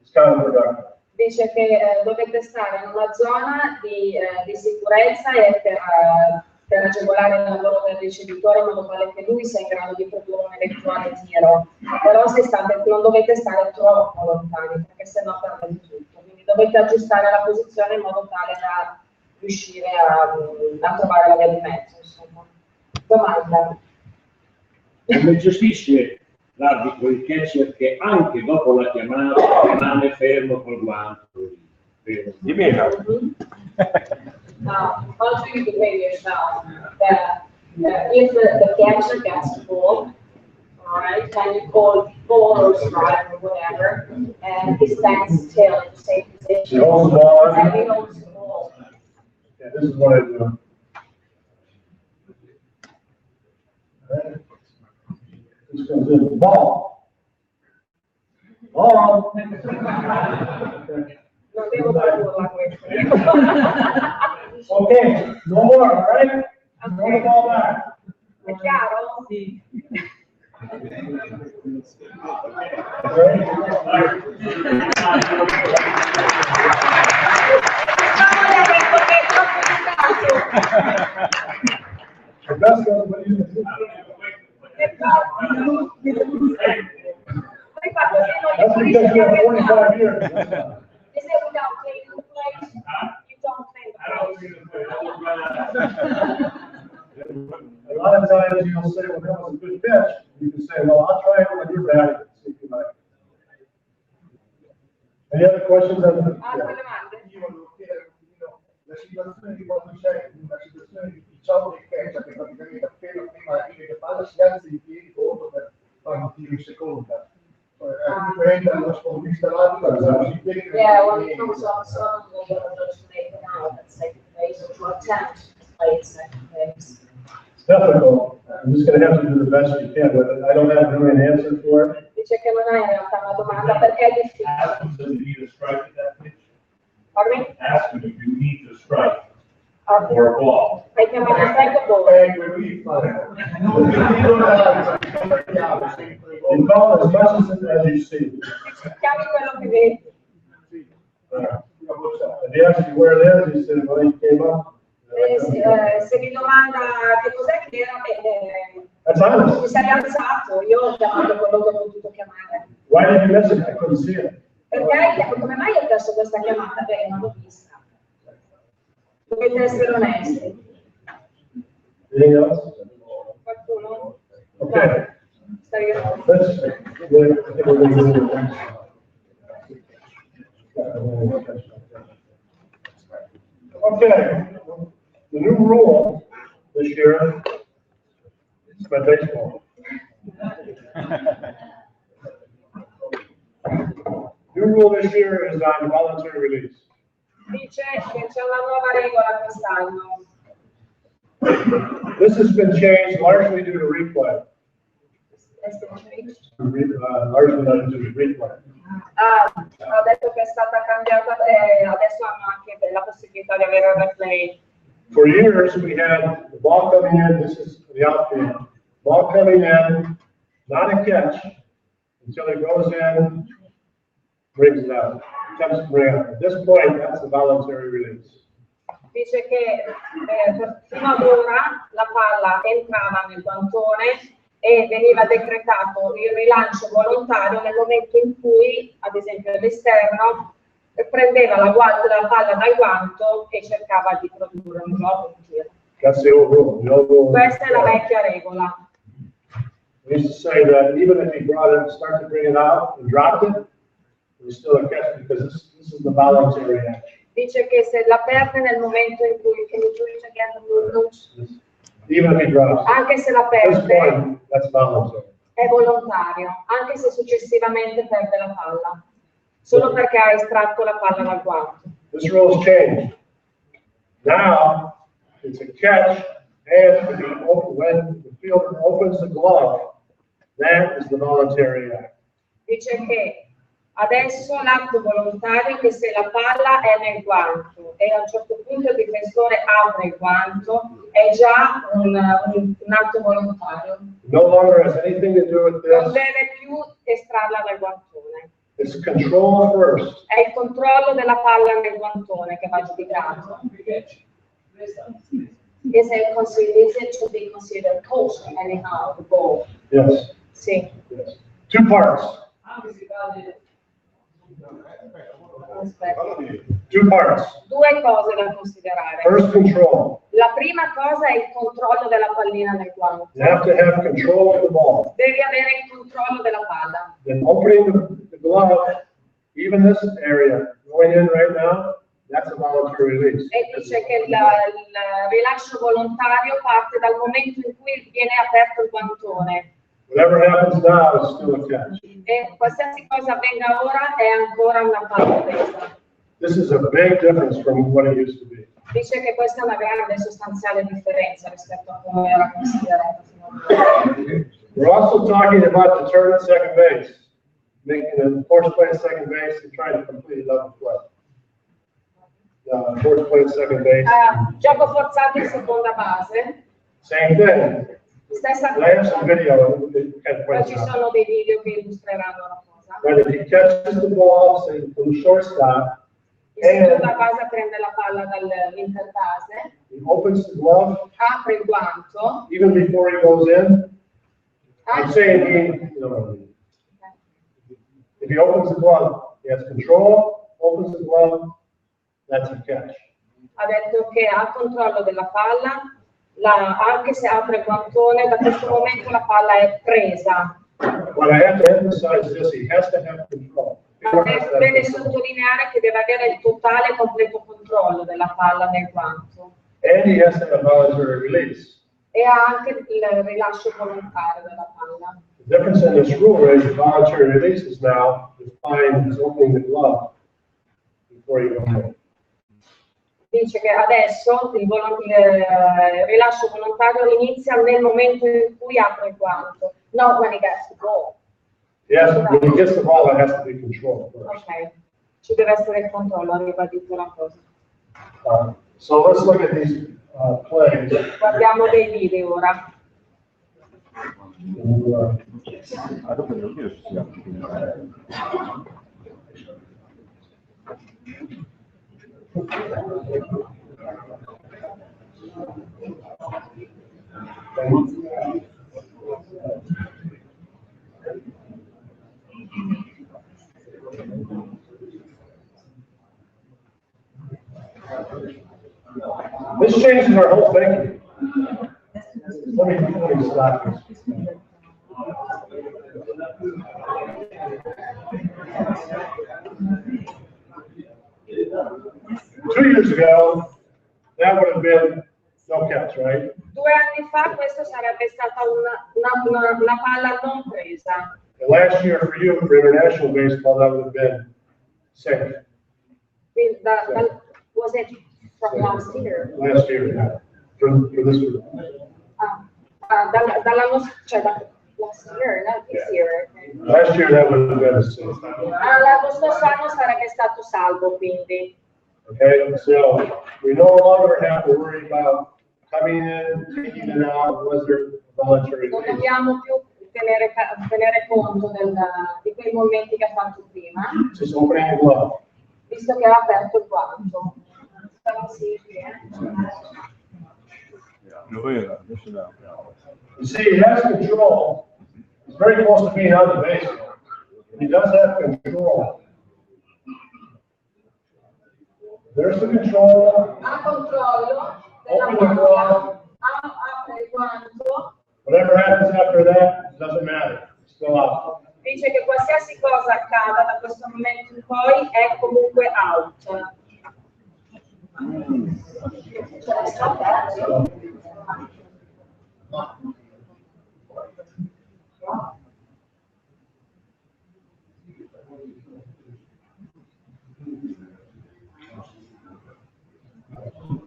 it's counterproductive. Dice che dovete stare in una zona di sicurezza e per agevolare il lavoro del ricevitore in modo tale che lui sia in grado di produrre un eventuale tiro. Però non dovete stare troppo lontani perché sennò perdete tutto. Quindi dovete aggiustare la posizione in modo tale da riuscire a trovare la via di mezzo. Insomma. Domanda. Come gestisce l'arbitro il catcher che anche dopo la chiamata rimane fermo col guanto? Di meno. How do you behave yourself that if the catcher gets the ball, all right, can you call ball or strike or whatever, and he stands still in the same position? He holds the ball. And he holds the ball. Yeah, this is what I do. All right. This comes in, ball. Ball. Non devo tradurla questa. Okay, no more, all right? Throw the ball back. È chiaro? Sì. The best one, what do you do? That's because you have 45 years. Is it without playing the place? You don't play the place. A lot of times you'll say, well, that was a good pitch. You can say, well, I'll try it when you're batting. See if you like. Any other questions? Altre domande? Io volevo chiedere un pochino la situazione di quando c'è una situazione di diciamo del catch che praticamente appena prima che palla si alza in piedi contro per fare un tiro in seconda. Differente dallo sportista l'altro, si piedi che Yeah, when it comes on suddenly, you're just making out at second base or to attempt to play at second base. It's difficult. I'm just gonna have to do the best you can with it. I don't have really an answer for it. Dice che non è in realtà una domanda perché è difficile. Ask him, does he need a strike at that pitch? Pardon? Ask him if you need to strike Ah, or a ball. hai chiamato second ball? You call as much as you see. Chiami quello che vedi. If he asks you where it is, he said, well, he came up. Se mi domanda che cos'è che era, That's honest. mi sei alzato, io ho chiamato quello che ho potuto chiamare. Why did you miss it? I couldn't see it. Perché come mai hai perso questa chiamata? Beh, non l'ho vista. Dovete essere onesti. Anything else? Qualcuno? Okay. Stai Let's, we're gonna go to the next. Okay, the new rule this year my baseball. New rule this year is on voluntary release. Dice che c'è una nuova regola quest'anno. This has been changed largely due to replay. Largely due to replay. Ha detto che è stata cambiata e adesso hanno anche la possibilità di avere il replay. For years, we had the ball coming in, this is the outfield, ball coming in, not a catch, until it goes in, brings it out, attempts to bring it out. At this point, that's a voluntary release. Dice che fino ad ora la palla entrava nel guantone e veniva decretato il rilancio volontario nel momento in cui, ad esempio, l'esterno prendeva la palla dal guanto e cercava di produrre un gioco, un tiro. That's the old rule. The old rule. Questa è la vecchia regola. We used to say that even if he brought it, started to bring it out and dropped it, it was still a catch because this is the voluntary action. Dice che se la perde nel momento in cui, Even if he drops it. anche se la At this perde, point, that's voluntary. è volontario, anche se successivamente perde la palla, solo perché ha estratto la palla dal guanto. This rule has changed. Now, it's a catch, and when the fielder opens the glove, that is the voluntary act. Dice che adesso l'atto volontario è che se la palla è nel guanto e a un certo punto il difensore apre il guanto, è già un atto volontario. No longer has anything to do with Non this. deve più estrarla dal guantone. It's control first. È il controllo della palla nel guantone che va giudicato. Is it to be considered kosher anyhow, the ball? Yes. Sì. Yes. Two parts. Aspetta. Two parts. Due cose da considerare. First, control. La prima cosa è il controllo della pallina nel guanto. You have to have control of the ball. Devi avere il controllo della palla. Then opening the glove, even this area going in right now, that's a voluntary release. E dice che il rilascio volontario parte dal momento in cui viene aperto il guantone. Whatever happens now is still a catch. E qualsiasi cosa avvenga ora è ancora una palla presa. This is a big difference from what it used to be. Dice che questa è una grande sostanziale differenza rispetto a come era considerata fino ad ora. We're also talking about deterrent second base, making a force play at second base and trying to complete it up play. Force play at second base, Gioco forzato in seconda base. same thing. Stessa I have some cosa. video that kind of Poi points ci out. sono dei video che illustreranno la cosa. But if he catches the ball, say from the shortstop, Il seconda base prende la palla dall'interbase, he opens the glove, apre il guanto. even before he goes in, I'm saying he, you know what I mean. If he opens the glove, he has control, opens the glove, that's a catch. Ha detto che ha controllo della palla, anche se apre il guantone, da questo momento la palla è presa. But I have to emphasize this, he has to have control. Ma deve sottolineare che deve avere il totale e completo controllo della palla nel guanto. And he has to have voluntary release. E ha anche il rilascio volontario della palla. The difference in this rule is the voluntary release is now defined as opening the glove before you go in. Dice che adesso il rilascio volontario inizia nel momento in cui apre il guanto, not when he gets the ball. Yes, when he gets the ball, it has to be controlled first. Ok, ci deve essere il controllo, ha ribadito la cosa. So let's look at these plays. Guardiamo dei video ora. This changes our whole thinking. Let me stop this. 2 years ago, that would have been no catch, right? 2 anni fa questo sarebbe stata una palla non presa. And last year for you, for international baseball, that would have been safe. Was it from last year? Last year, yeah. For this group. Last year, not this year. Last year, that would have been safe. L'anno scorso anno sarebbe stato salvo, quindi. Okay, so we no longer have to worry about coming in, taking it out, was there voluntary? Non dobbiamo più tenere conto di quei momenti che ha fatto prima, Just opening the glove. visto che ha aperto il guanto. You see, he has control. He's very close to being on the base. He does have control. There's the control. Ha controllo della Open the mano, glove. apre il guanto. Whatever happens after that, doesn't matter. It's still out. Dice che qualsiasi cosa accada da questo momento in poi è comunque out.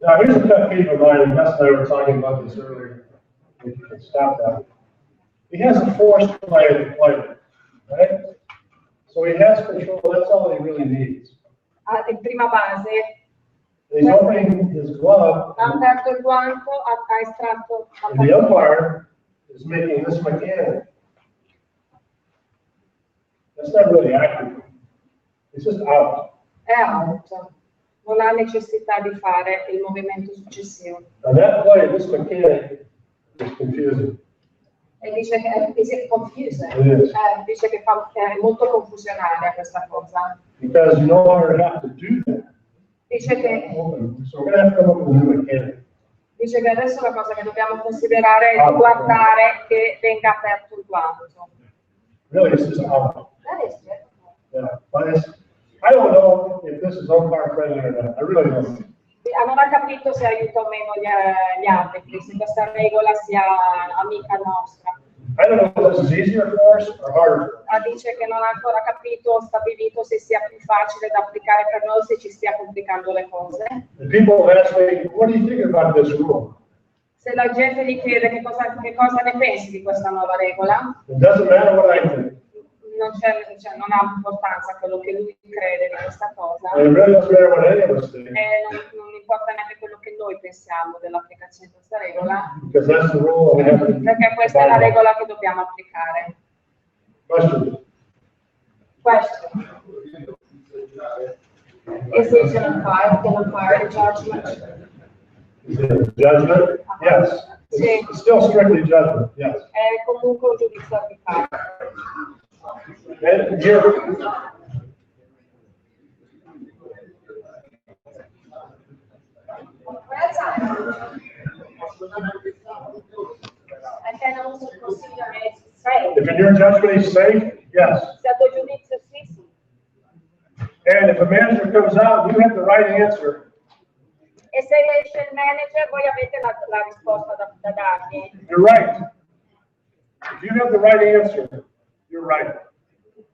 Now, here's a pet peeve of mine, and Gus and I were talking about this earlier. If you can stop that. He has a forced play of the player, right? So he has control, that's all he really needs. In prima base, He's opening his glove, ha aperto il guanto, ha estratto. and the umpire is making this mechanic. That's not really accurate. It's just out. È out. Non ha necessità di fare il movimento successivo. And that play, this mechanic, is confusing. E dice che è confusing. It is. Dice che è molto confusionaria questa cosa. Because you no longer have to do that. Dice che So we're gonna have to come up with a new mechanic. Dice che adesso la cosa che dobbiamo considerare è guardare che venga aperto il guanto. Really, it's just out. That is it. Yeah, but I don't know if this is umpire friendly or not. I really don't. Non ha capito se aiuta o meno gli arbitri, se questa regola sia amica nostra. I don't know if this is easier for us or harder. Dice che non ha ancora capito, stabilito se sia più facile da applicare per noi, se ci stia complicando le cose. And people have asked me, what do you think about this rule? Se la gente gli chiede che cosa ne pensi di questa nuova regola, It doesn't matter what I think. non ha importanza quello che lui crede di questa cosa. And it really doesn't matter what any of us think. Non importa neanche quello che noi pensiamo dell'applicazione di questa regola, Because that's the rule we have to. perché questa è la regola che dobbiamo applicare. Question. Question. Is it an umpire judgment? Is it judgment? Yes. Sì. It's still strictly judgment, yes. È comunque un giudizio arbitrario. And here, I can also consider it safe. if in your judgment he's safe, yes. Se a tuo giudizio sì. And if a manager comes out, you have the right answer. E se esce il manager, voi avete la risposta da dargli. You're right. If you have the right answer, you're right.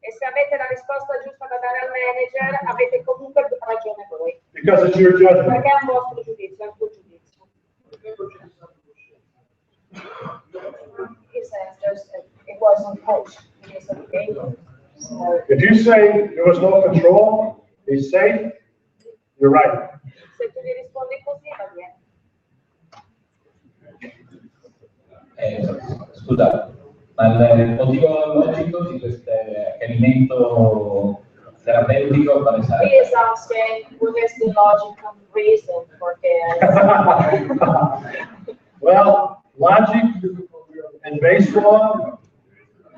E se avete la risposta giusta da dare al manager, avete comunque ragione voi. Because it's your judgment. Perché è un vostro giudizio, è un tuo giudizio. He says it wasn't coached. It is a game. So, If you say there was no control, he's safe, you're right. se tu gli rispondi così, va bene. Scusate, ma il motivo logico di questo accanimento terapeutico quale He sarebbe? is asking what is the logical reason for this. Well, logic and baseball,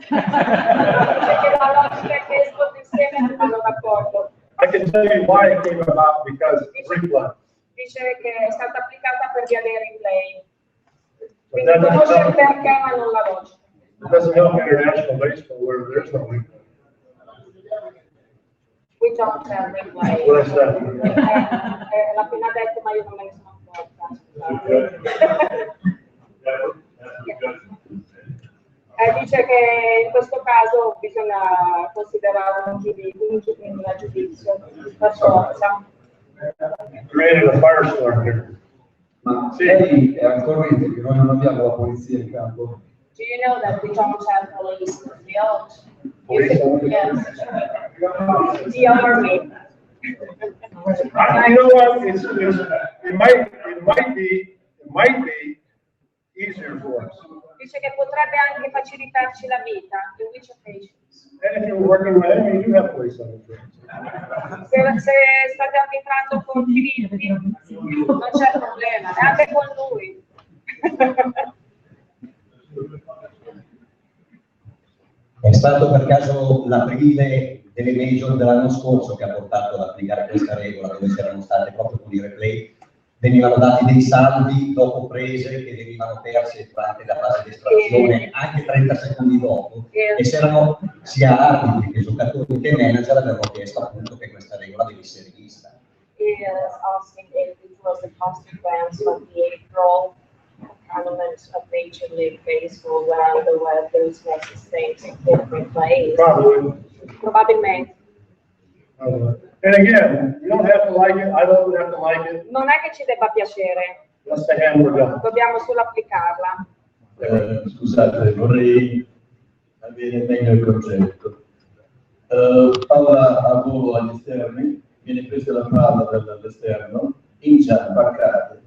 Perché la logica e il baseball insieme non vanno d'accordo. I can tell you why it came about because reflex. Dice che è stata applicata per via dei replay. But Quindi that conosce il doesn't, perché ma non la logica. it doesn't help international baseball where there's no reflex. We don't have replay. What I said. L'ha appena detto ma io non me ne sono accorta. Dice che in questo caso bisogna considerare un giudizio per forza. Created a firestorm here. Ma lei è al corrente che noi non abbiamo la polizia in campo? Do you know that we don't have police in the field? Police? Yes. The army. You know what, it might be easier for us. Dice che potrebbe anche facilitarci la vita. In which occasions? And if you're working with them, you do have police on the streets. Se state arbitrando con Filippi, non c'è problema, neanche con lui. È stato per caso l'aprile delle major dell'anno scorso che ha portato ad applicare questa regola, dove c'erano state proprio con i replay, venivano dati dei saldi dopo prese che venivano perse durante la fase di estrazione, anche 30 secondi dopo, e c'erano sia arbitri che giocatori che manager avevano chiesto appunto che questa regola venisse rivista. He is asking if it was a consequence of the April tournament of Major League Baseball where there were those message things in different plays. Probabilmente. And again, you don't have to like it, I don't have to like it, Non è che ci debba piacere, that's the hand we're done. dobbiamo solo applicarla. Scusate, vorrei avere meglio il concetto. Palla a volo agli esterni, viene presa la palla dall'esterno, incia, baccate.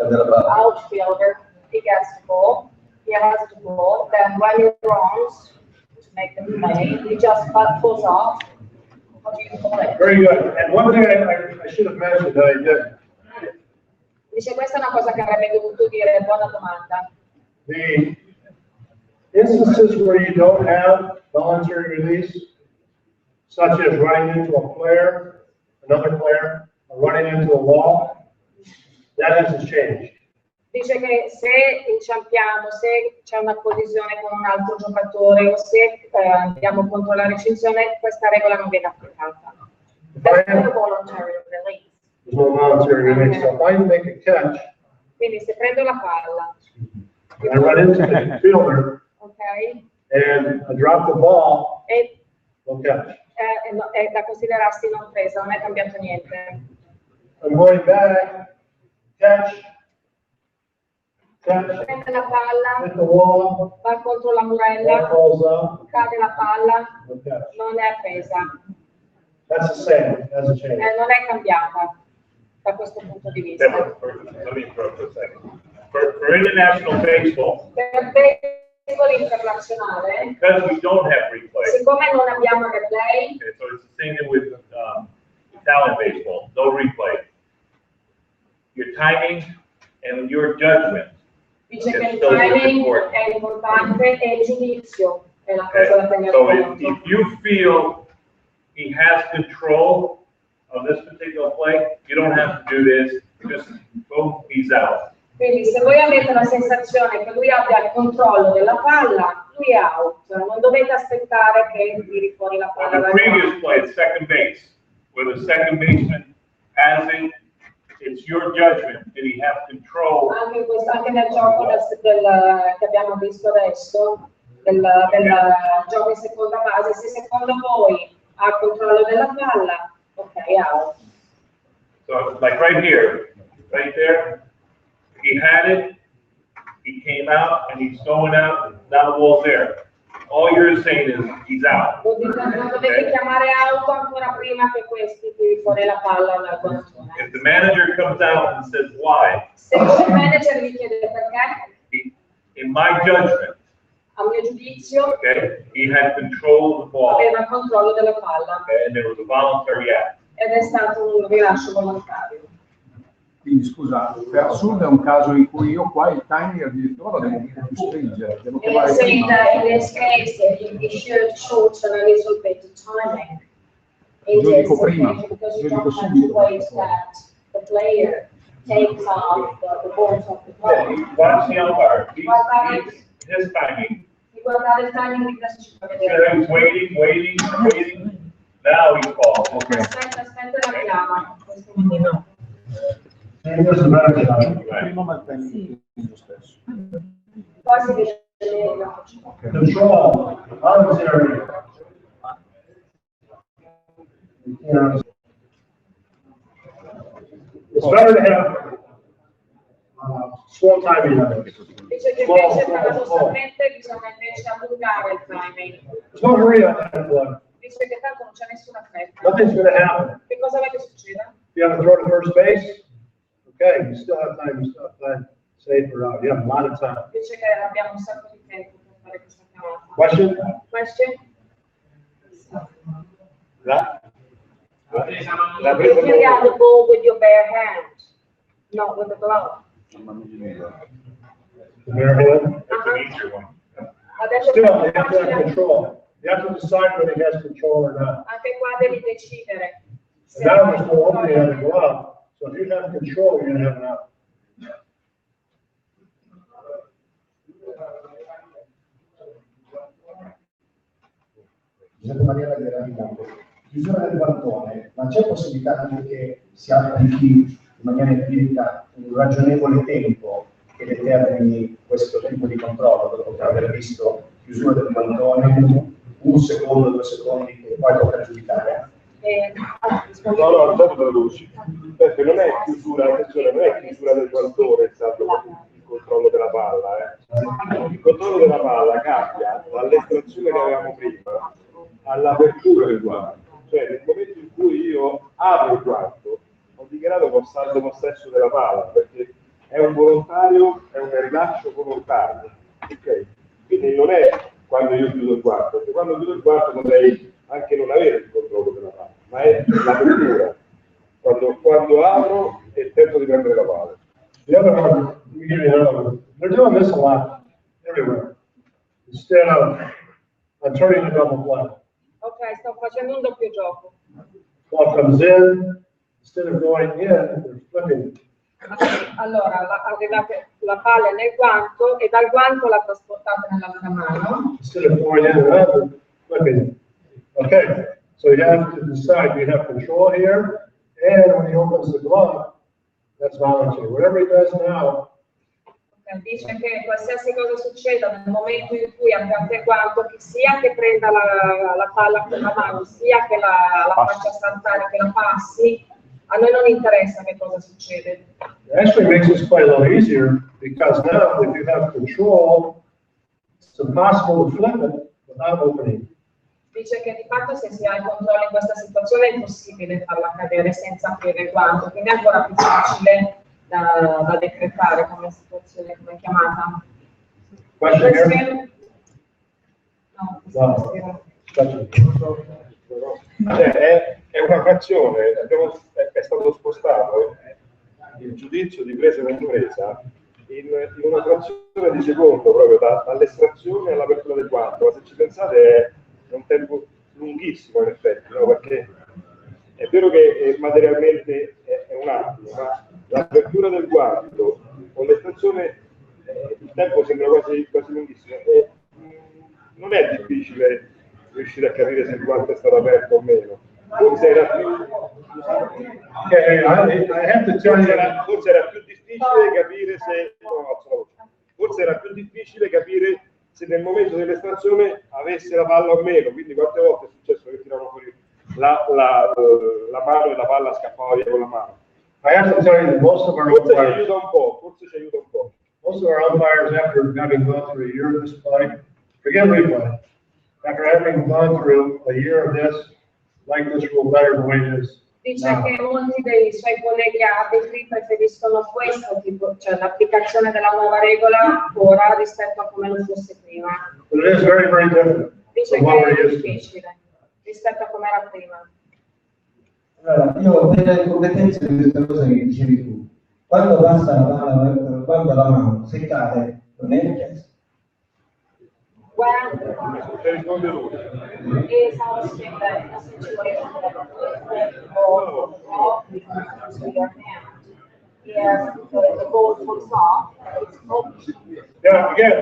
Outfielder, he gets the ball, he has the ball, then when he runs to make the play, he just pulls off. What do you call it? Very good, and one thing I should have mentioned that I did, Dice questa è una cosa che avrebbe dovuto dire, buona domanda. the instances where you don't have voluntary release, such as running into a player, another player, or running into a wall, that hasn't changed. Dice che se inciampiamo, se c'è una collisione con un altro giocatore o se andiamo contro la recinzione, questa regola non viene applicata. That's not a voluntary release. There's no voluntary release, so if I make a catch, Quindi se prendo la palla, and I run into the fielder, ok, and I drop the ball, e no catch. è da considerarsi non presa, non è cambiato niente. I'm going back, catch, Prende la palla, hit the wall, va contro la ball murella, falls up, cade la palla, no catch. non è presa, That's the same, hasn't changed. non è cambiata da questo punto di vista. Let me interrupt for a second. For international baseball, Per baseball internazionale, because we don't have replay, siccome non abbiamo replay, okay, so it's the same thing with Italian baseball, no replay. Your timing and your judgment. dice che il timing è importante e il giudizio è la cosa da tenere So conto. if you feel he has control of this particular play, you don't have to do this, just boom, he's out. Quindi se voi avete la sensazione che lui abbia il controllo della palla, lui è out, cioè non dovete aspettare che tiri fuori la palla On the dal previous campo. play, it's second base, where the second baseman has it, it's your judgment, did he have control? Anche nel gioco che abbiamo visto adesso, del gioco in seconda base, se secondo voi ha il controllo della palla, ok, out. So like right here, right there, he had it, he came out, and he's going out, now the ball's there. All you're saying is, he's out. Non dovete chiamare out ancora prima che questi tiri fuori la palla dal guantone. If the manager comes out and says, why? Se il manager vi chiede perché, In my judgment, a mio giudizio, okay, he had control of the ball, aveva il controllo della palla okay, and there was a voluntary act. ed è stato un rilascio volontario. Quindi scusa, per assurdo è un caso in cui io qua il timing addirittura lo devo un po' più stringere, devo And chiamare saying prima. that in this case, you should shorten a little bit the timing. In Io this dico prima, occasion, because io you dico don't have to subito. wait that the player takes off the ball off the ball. Watch the umpire, his timing, Di guardare il timing di questo ci può instead vedere. of waiting, now he calls. Ok. Aspetta, la chiama. Questo momento. Questo è vero che Prima ma il timing è lo stesso. Poi si vede control, voluntary. It's better to have slow timing on it. Dice che invece paradossalmente bisogna invece allungare il timing. There's no hurry on that one. Dice che tanto non c'è nessuna fretta. Nothing's going to happen. Che cosa vuoi che succeda? You have to throw to first base. Okay, you still have time. You still have time. Save her out. You have a lot of time. Dice che abbiamo un sacco di tempo per fare questa chiamata. Question? Question? La You carry out the ball with your bare hand, not with the glove. The bare hand. Adesso Still, you have to have control. You have to decide whether he has control or not. anche qua devi decidere. Se Now there's no opening on the glove, so if you have control, you're going to have an out. Giuseppe Maria Raghiera di Monte. Chiusura del guantone, ma c'è possibilità anche che si applichi in maniera empirica un ragionevole tempo che determini questo tipo di controllo dopo aver visto chiusura del guantone, un secondo, 2 secondi, e poi tocca giudicare? No, dopo traduci. Perché non è chiusura, attenzione, non è chiusura del guantone, è stato il controllo della palla. Il controllo della palla cambia dall'estrazione che avevamo prima all'apertura del guanto. Cioè nel momento in cui io apro il guanto, ho dichiarato che ho saldo possesso della palla, perché è un volontario, è un rilascio volontario. Ok? Quindi non è quando io chiudo il guanto, perché quando chiudo il guanto potrei anche non avere il controllo della palla, ma è l'apertura. Quando apro è il tempo di prendere la palla. The other one, let me give you another one. They're doing this a lot, everywhere. Instead of turning the double play. Ok, sto facendo un doppio gioco. Ball comes in, instead of going in, they're flipping. Allora, la palla è nel guanto e dal guanto la trasportate nell'altra mano. Instead of going in and out, they're flipping. Okay, so you have to decide, you have control here, and when he opens the glove, that's voluntary. Whatever he does now. Dice che qualsiasi cosa succeda nel momento in cui aperte il guanto, che sia che prenda la palla con la mano, sia che la faccia saltare, che la passi, a noi non interessa che cosa succede. It actually makes this play a little easier, because now if you have control, it's impossible to flip it without opening. Dice che di fatto se si ha il controllo in questa situazione è impossibile farla cadere senza aprire il guanto, quindi è ancora più facile da decretare come situazione, come chiamata. Question? No, È una frazione, è stato spostato il giudizio di presa e non presa in una frazione di secondo, proprio dall'estrazione all'apertura del guanto. Ma se ci pensate è un tempo lunghissimo in effetti, no? Perché è vero che materialmente è un attimo, ma l'apertura del guanto con l'estrazione il tempo sembra quasi lunghissimo. Non è difficile riuscire a capire se il guanto è stato aperto o meno. Forse era più difficile capire se forse era più difficile capire se nel momento dell'estrazione avesse la palla o meno, quindi quante volte è successo che tiravano fuori la mano e la palla scappava via con la mano. I have to tell you that most of our Forse ci umpires, aiuta un po', most of our umpires, after having gone through a year of this play, forget replay. After having gone through a year of this, like this rule better the way it is. Dice che molti dei suoi colleghi arbitri preferiscono questo tipo, cioè l'applicazione della nuova regola ora rispetto a come lo fosse prima. But it is very, very different. Dice from what we're che è used to. difficile rispetto a come era prima. Allora, io nelle competenze di questa cosa che dicevi tu, quando passa la palla, quando la mano, se cade, non è richiesto. Is also that a situation that to your hand. If the ball falls off, it's open. Yeah, again,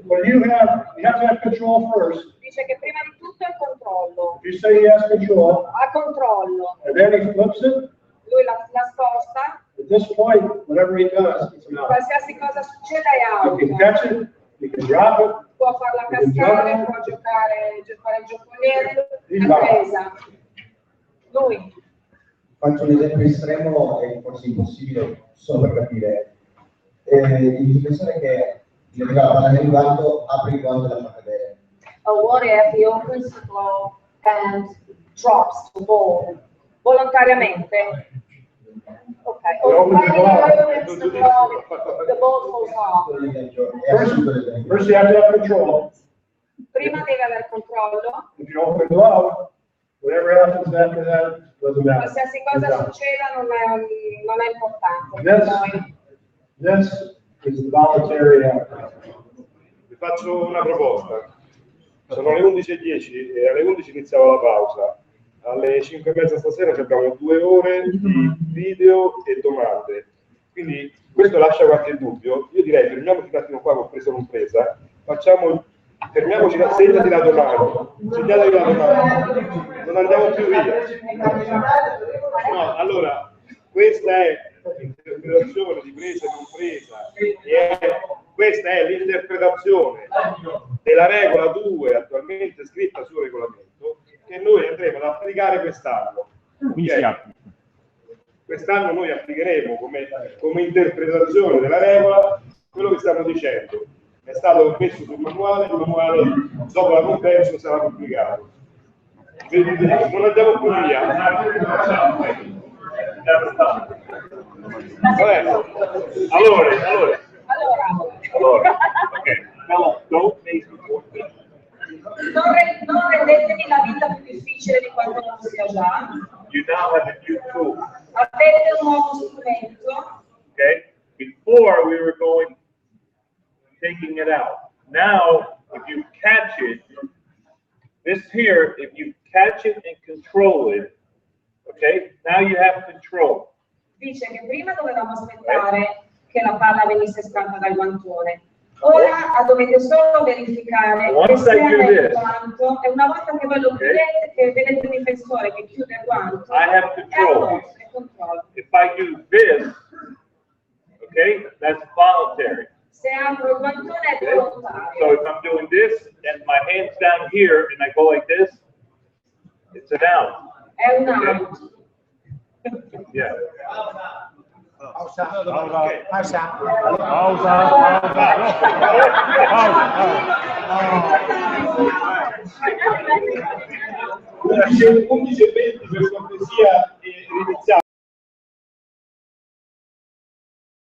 when you have to have control first. Dice che prima di tutto è il controllo. If you say he has control, Ha controllo. and then he flips it, Lui la sposta. it this point, whatever he does, it's an out. Qualsiasi cosa succeda è You out. can catch it, you can drop it, Può farla cascare, può giocare il giocoliere, è presa. Lui. Faccio un esempio estremo e forse impossibile, solo per capire. Il difensore che gli arriva la palla nel guanto, apre il guanto e la fa cadere. What if he opens the glove and drops the ball? Volontariamente. Okay. Or when he opens the glove, the ball falls off. First you have to have control. Prima deve aver controllo. If you open the glove, whatever happens after that doesn't matter. Qualsiasi cosa succeda non è importante. per noi. This is voluntary act. Vi faccio una proposta. Sono le 11:10 e alle 11 iniziava la pausa. Alle 5:30 stasera abbiamo 2 ore di video e domande. Quindi questo lascia qualche dubbio. Io direi fermiamoci un attimo qua con presa non presa. Fermiamoci, segnati la domanda. Segnatevi la domanda. Non andiamo più via. No, allora, questa è l'interpretazione di presa e non presa. Questa è l'interpretazione della regola 2 attualmente scritta sul regolamento che noi andremo ad applicare quest'anno. Okay? Quest'anno noi applicheremo come interpretazione della regola quello che stiamo dicendo. È stato messo sul manuale, il manuale dopo la conferenza sarà pubblicato. Non andiamo più via. Vabbè. Allora, ok. No, don't make it. Non rendetevi la vita più difficile di quanto non sia già. You now have a new tool. Avete un nuovo strumento. Okay? Before we were taking it out. Now, if you catch it, this here, if you catch it and control it, okay, now you have control. Dice che prima dovevamo aspettare che la palla venisse estratta dal guantone. Ora dovete solo verificare che sia nel guanto e una volta che voi lo chiudete, che vedete il difensore che chiude il guanto, I have control. If I do this, okay, that's voluntary. Se apro il guantone è volontario. So if I'm doing this and my hand's down here and I go like this, it's an out. È un out. Yeah. Pausa. Ora 11:20 per cortesia iniziamo.